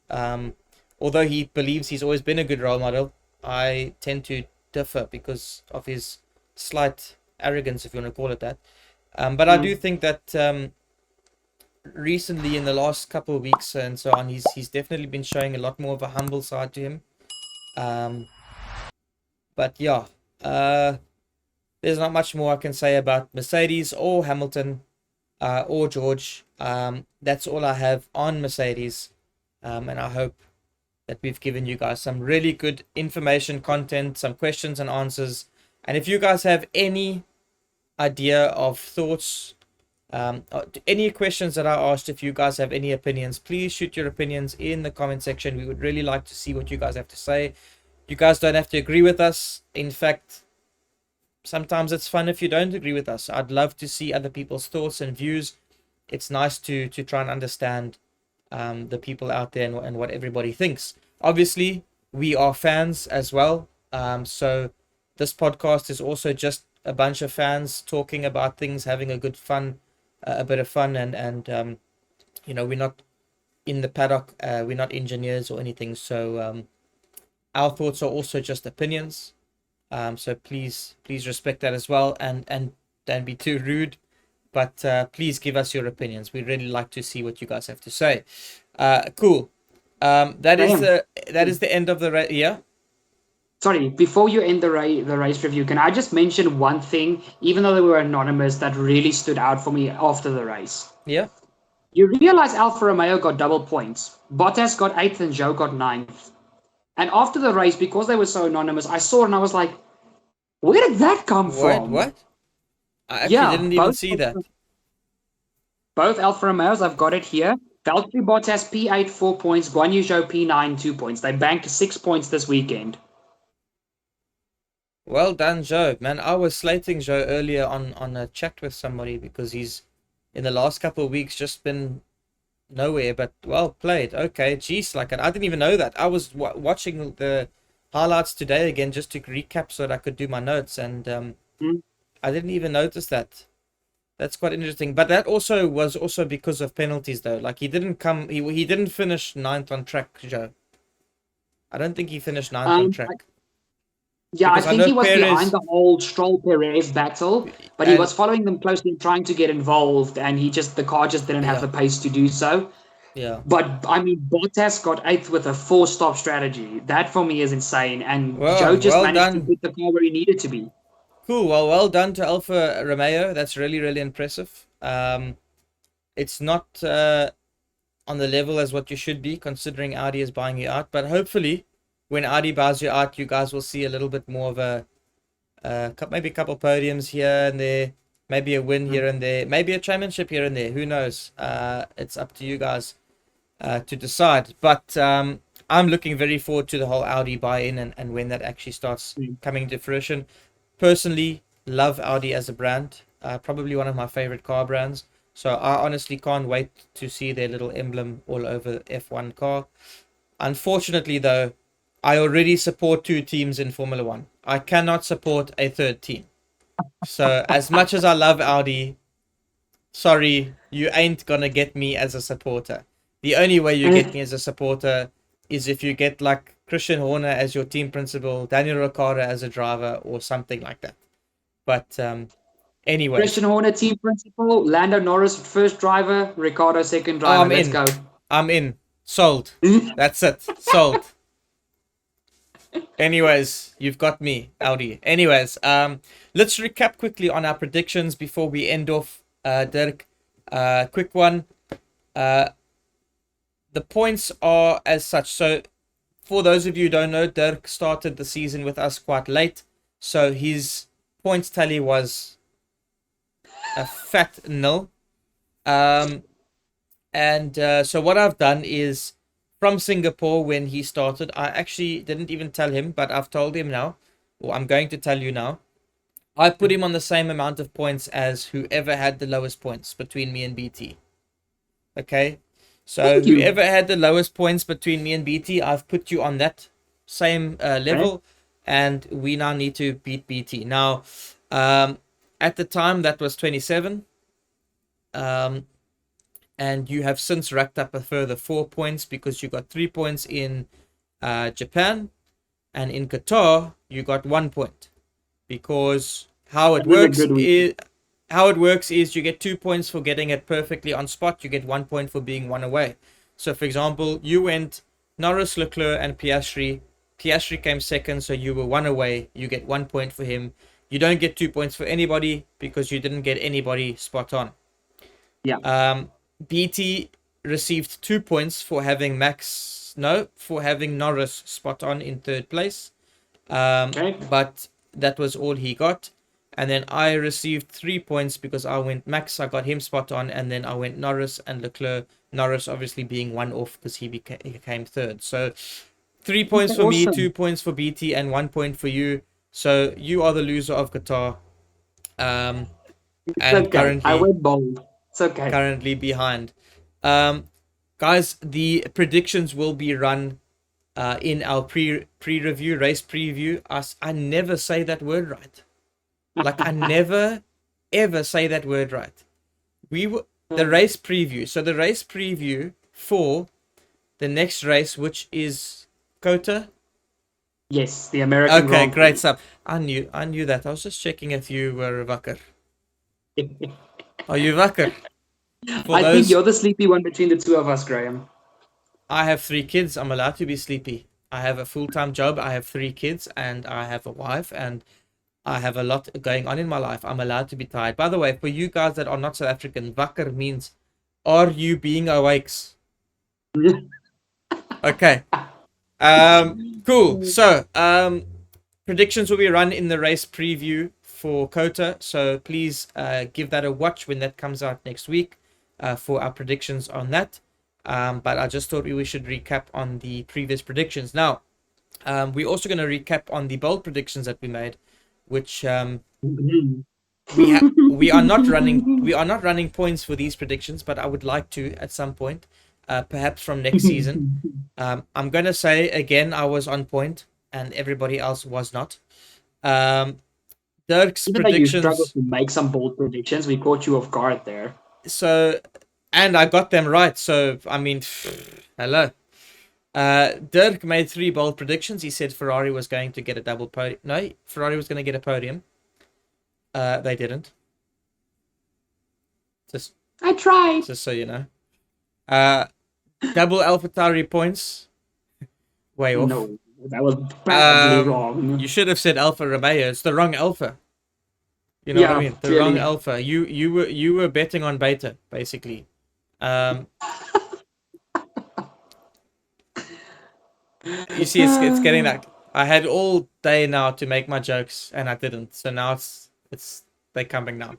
Although he believes he's always been a good role model, I tend to differ because of his slight arrogance, if you want to call it that. But I do think that recently, in the last couple of weeks and so on, he's definitely been showing a lot more of a humble side to him. But yeah, there's not much more I can say about Mercedes or Hamilton or George. That's all I have on Mercedes. And I hope that we've given you guys some really good information, content, some questions and answers. And if you guys have any idea of thoughts, any questions that I asked, if you guys have any opinions, please shoot your opinions in the comment section. We would really like to see what you guys have to say. You guys don't have to agree with us. In fact, sometimes it's fun if you don't agree with us. I'd love to see other people's thoughts and views. It's nice to try and understand the people out there and what everybody thinks. Obviously, we are fans as well. So this podcast is also just a bunch of fans talking about things, having a bit of fun, and we're not in the paddock. We're not engineers or anything. So our thoughts are also just opinions. So please respect that as well, and don't be too rude, but please give us your opinions. We really like to see what you guys have to say. Cool. That is the end of the race. Yeah. Sorry, before you end the race review, can I just mention one thing, even though they were anonymous, that really stood out for me after the race? Yeah. You realize Alfa Romeo got double points. Bottas got 8th and Zhou got 9th. And after the race, because they were so anonymous, I saw it and I was like, where did that come from? What? I actually didn't even see that. Both Alfa Romeos, I've got it here. Valtteri Bottas P8 4 points, Guan Yu Zhou P9 2 points. They banked 6 points this weekend. Well done, Zhou. Man, I was slating Zhou earlier on a chat with somebody because he's in the last couple of weeks just been nowhere, but well played. Okay, geez, I didn't even know that. I was watching the highlights today again just to recap so that I could do my notes, and I didn't even notice that. That's quite interesting. But that was also because of penalties, though. He didn't finish 9th on track, Joe. I don't think he finished 9th on track. Yeah, because I think he was behind the whole Stroll-Perez battle, but he was following them closely and trying to get involved, and the car just didn't have the pace to do so. Yeah. But, I mean, Bottas got 8th with a 4-stop strategy. That, for me, is insane. And Zhou just managed to put the car where he needed to be. Cool. Well done to Alfa Romeo. That's really, really impressive. It's not on the level as what you should be, considering Audi is buying you out. But hopefully, when Audi buys you out, you guys will see a little bit more of maybe a couple podiums here and there, maybe a win here and there, maybe a championship here and there. Who knows? It's up to you guys to decide. But I'm looking very forward to the whole Audi buy-in and when that actually starts coming to fruition. Personally, love Audi as a brand. Probably one of my favorite car brands. So I honestly can't wait to see their little emblem all over the F1 car. Unfortunately, though, I already support 2 teams in Formula 1. I cannot support a 3rd team. So as much as I love Audi, sorry, you ain't gonna get me as a supporter. The only way you get me as a supporter is if you get Christian Horner as your team principal, Daniel Ricciardo as a driver, or something like that. But anyway. Christian Horner team principal, Lando Norris first driver, Ricciardo second driver. Let's go. I'm in. Sold. That's it. Sold. Anyways, you've got me, Audi. Anyways, let's recap quickly on our predictions before we end off. Dirk, quick one. The points are as such. So for those of you who don't know, Dirk started the season with us quite late, so his points tally was a fat nil. So what I've done is, from Singapore when he started, I actually didn't even tell him, but I've told him now, or I'm going to tell you now. I put him on the same amount of points as whoever had the lowest points between me and BT. Okay? So whoever had the lowest points between me and BT, I've put you on that same level, and we now need to beat BT. Now, at the time, that was 27. And you have since racked up a further 4 points because you got 3 points in Japan, and in Qatar you got 1 point. Because how it works is you get 2 points for getting it perfectly on spot. You get 1 point for being 1 away. So, for example, you went Norris, Leclerc, and Piastri. Piastri came second, so you were 1 away. You get 1 point for him. You don't get 2 points for anybody because you didn't get anybody spot on. Yeah. BT received 2 points for having Norris spot on in third place. But that was all he got. And then I received 3 points because I went Max, I got him spot on, and then I went Norris and Leclerc. Norris obviously being 1 off because he came third. So 3 points for me, 2 points for BT, and 1 point for you. So you are the loser of Qatar. And currently, I went bold. It's okay. Currently behind. Guys, the predictions will be run in our pre-review, race preview. I never say that word right. Like, I never, ever say that word right. The race preview. So the race preview for the next race, which is Qatar. Yes, the American Okay, Grand Prix. Great stuff. I knew that. I was just checking if you were wakker. Are you wakker? I think you're the sleepy one between the two of us, Graham. I have 3 kids. I'm allowed to be sleepy. I have a full-time job. I have 3 kids, and I have a wife, and I have a lot going on in my life. I'm allowed to be tired. By the way, for you guys that are not South African, wakker means, are you being awakes? Okay. Cool. So, predictions will be run in the race preview for Qatar. So please give that a watch when that comes out next week for our predictions on that. But I just thought we should recap on the previous predictions. Now, we're also going to recap on the bold predictions that we made, which we are not running points for these predictions, but I would like to at some point, perhaps from next season. I'm going to say again, I was on point and everybody else was not. Dirk's Even predictions. You struggled to make some bold predictions. We caught you off guard there. So, and I got them right. So, I mean, hello. Dirk made 3 bold predictions. He said Ferrari was going to get a double podium. No, Ferrari was going to get a podium. They didn't. I tried. Just so you know. Double AlphaTauri points. Way off. No, that was badly wrong. You should have said Alfa Romeo. It's the wrong Alpha. You know what I mean? The clearly. wrong Alpha. You were betting on Beta, basically. You see, it's getting that. I had all day now to make my jokes, and I didn't. So now they're coming now.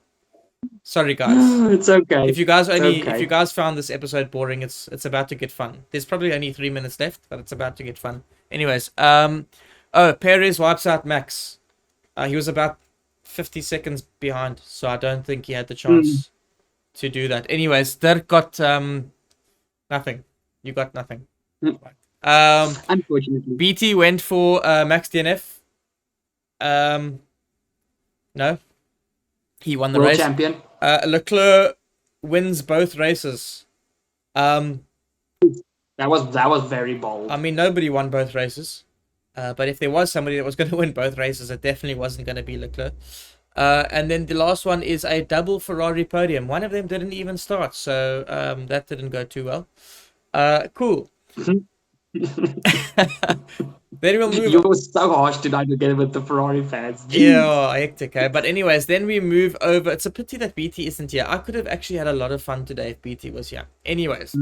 Sorry, guys. It's okay. If you guys found this episode boring, it's about to get fun. There's probably only 3 minutes left, but it's about to get fun. Anyways, Perez wipes out Max. He was about 50 seconds behind, so I don't think he had the chance to do that. Anyways, Dirk got nothing. You got nothing. Unfortunately. BT went for Max DNF. No. He won the World race. champion. Leclerc wins both races. That was very bold. I mean, nobody won both races. But if there was somebody that was going to win both races, it definitely wasn't going to be Leclerc. And then the last one is a double Ferrari podium. One of them didn't even start, so that didn't go too well. Cool. Then we'll move. You were so harsh tonight together with the Ferrari fans. Yeah, hectic. But anyways, then we move over. It's a pity that BT isn't here. I could have actually had a lot of fun today if BT was here. Anyways,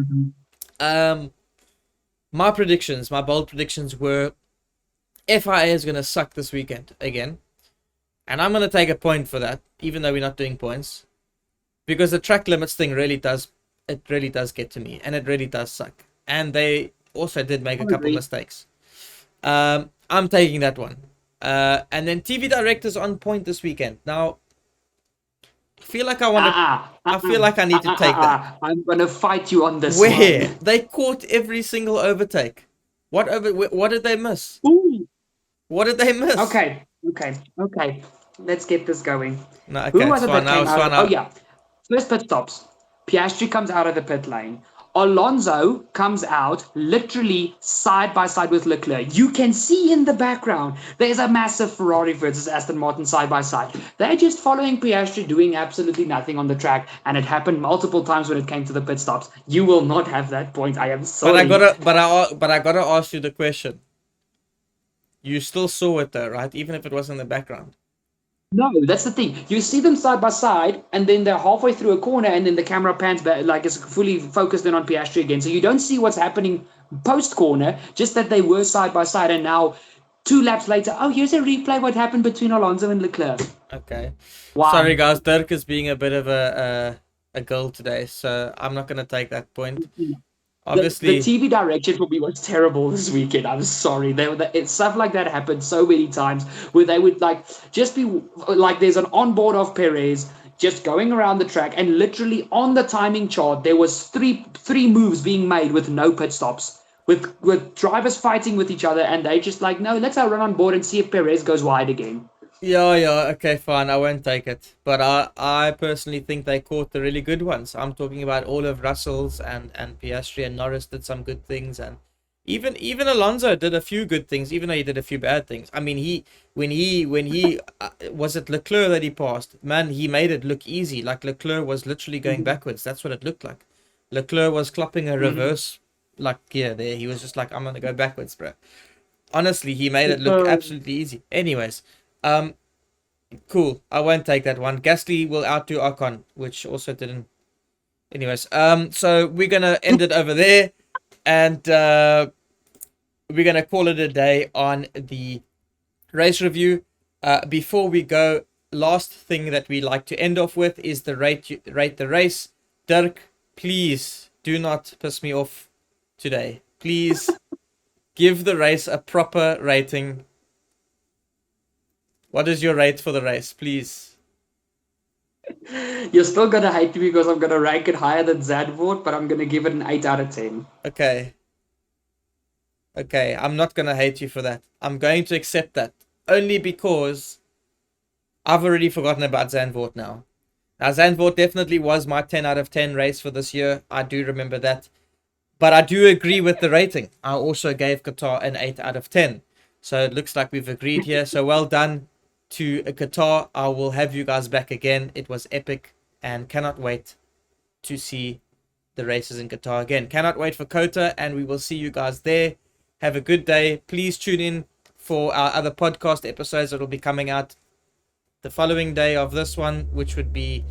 my predictions, my bold predictions were FIA is going to suck this weekend again. And I'm going to take a point for that, even though we're not doing points. Because the track limits thing really does get to me. And it really does suck. And they also did make a couple mistakes. I'm taking that one. And then TV directors on point this weekend. Now, I feel like I feel like I need to take that. I'm gonna fight you on this Where one. they caught every single overtake. What did they miss? Ooh. What did they miss? Okay. Let's get this going. No, okay, Who was it that came out? now. Oh yeah, first pit stops. Piastri comes out of the pit lane. Alonso comes out literally side by side with Leclerc. You can see in the background there's a massive Ferrari versus Aston Martin side by side. They're just following Piastri doing absolutely nothing on the track, and it happened multiple times when it came to the pit stops. You will not have that point. I am sorry. But I gotta ask you the question. You still saw it though, right? Even if it was in the background. No, that's the thing. You see them side by side, and then they're halfway through a corner, and then the camera pans back, like it's fully focused in on Piastri again. So you don't see what's happening post corner, just that they were side by side, and now 2 laps later, oh, here's a replay what happened between Alonso and Leclerc. Okay. Wow. Sorry guys, Dirk is being a bit of a girl today, so I'm not gonna take that point. Obviously, the TV direction for me was terrible this weekend. I'm sorry. Stuff like that happened so many times where they would like just be like there's an onboard of Perez just going around the track, and literally on the timing chart there was three moves being made with no pit stops, with drivers fighting with each other, and they just like, no, let's run on board and see if Perez goes wide again. yeah, okay, fine, I won't take it. But I personally think they caught the really good ones. I'm talking about all of Russell's and Piastri and Norris did some good things, and even Alonso did a few good things, even though he did a few bad things. I mean, when he was it Leclerc that he passed? Man, he made it look easy. Like Leclerc was literally going backwards. That's what it looked like. Leclerc was clopping a reverse, like here, there. He was just like, I'm gonna go backwards, bro. Honestly, he made it look absolutely easy. Anyways, cool. I won't take that one. Gasly will outdo Ocon, which also didn't. Anyways, so we're gonna end it over there, and we're gonna call it a day on the race review. Before we go, last thing that we like to end off with is the rate the race. Dirk, please do not piss me off today. Please give the race a proper rating. What is your rate for the race, please? You're still gonna hate me because I'm gonna rank it higher than Zandvoort, but I'm gonna give it an 8 out of 10. Okay. Okay, I'm not gonna hate you for that. I'm going to accept that. Only because I've already forgotten about Zandvoort now. Now, Zandvoort definitely was my 10 out of 10 race for this year. I do remember that. But I do agree with the rating. I also gave Qatar an 8 out of 10. So it looks like we've agreed here. So well done to Qatar. I will have you guys back again. It was epic and cannot wait to see the races in Qatar again. Cannot wait for Kota, and we will see you guys there. Have a good day. Please tune in for our other podcast episodes that will be coming out the following day of this one, which would be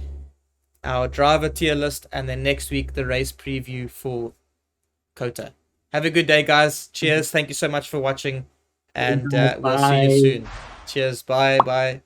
our driver tier list, and then next week the race preview for Kota. Have a good day, guys. Cheers. Thank you so much for watching, and we'll see you soon. Cheers. Bye.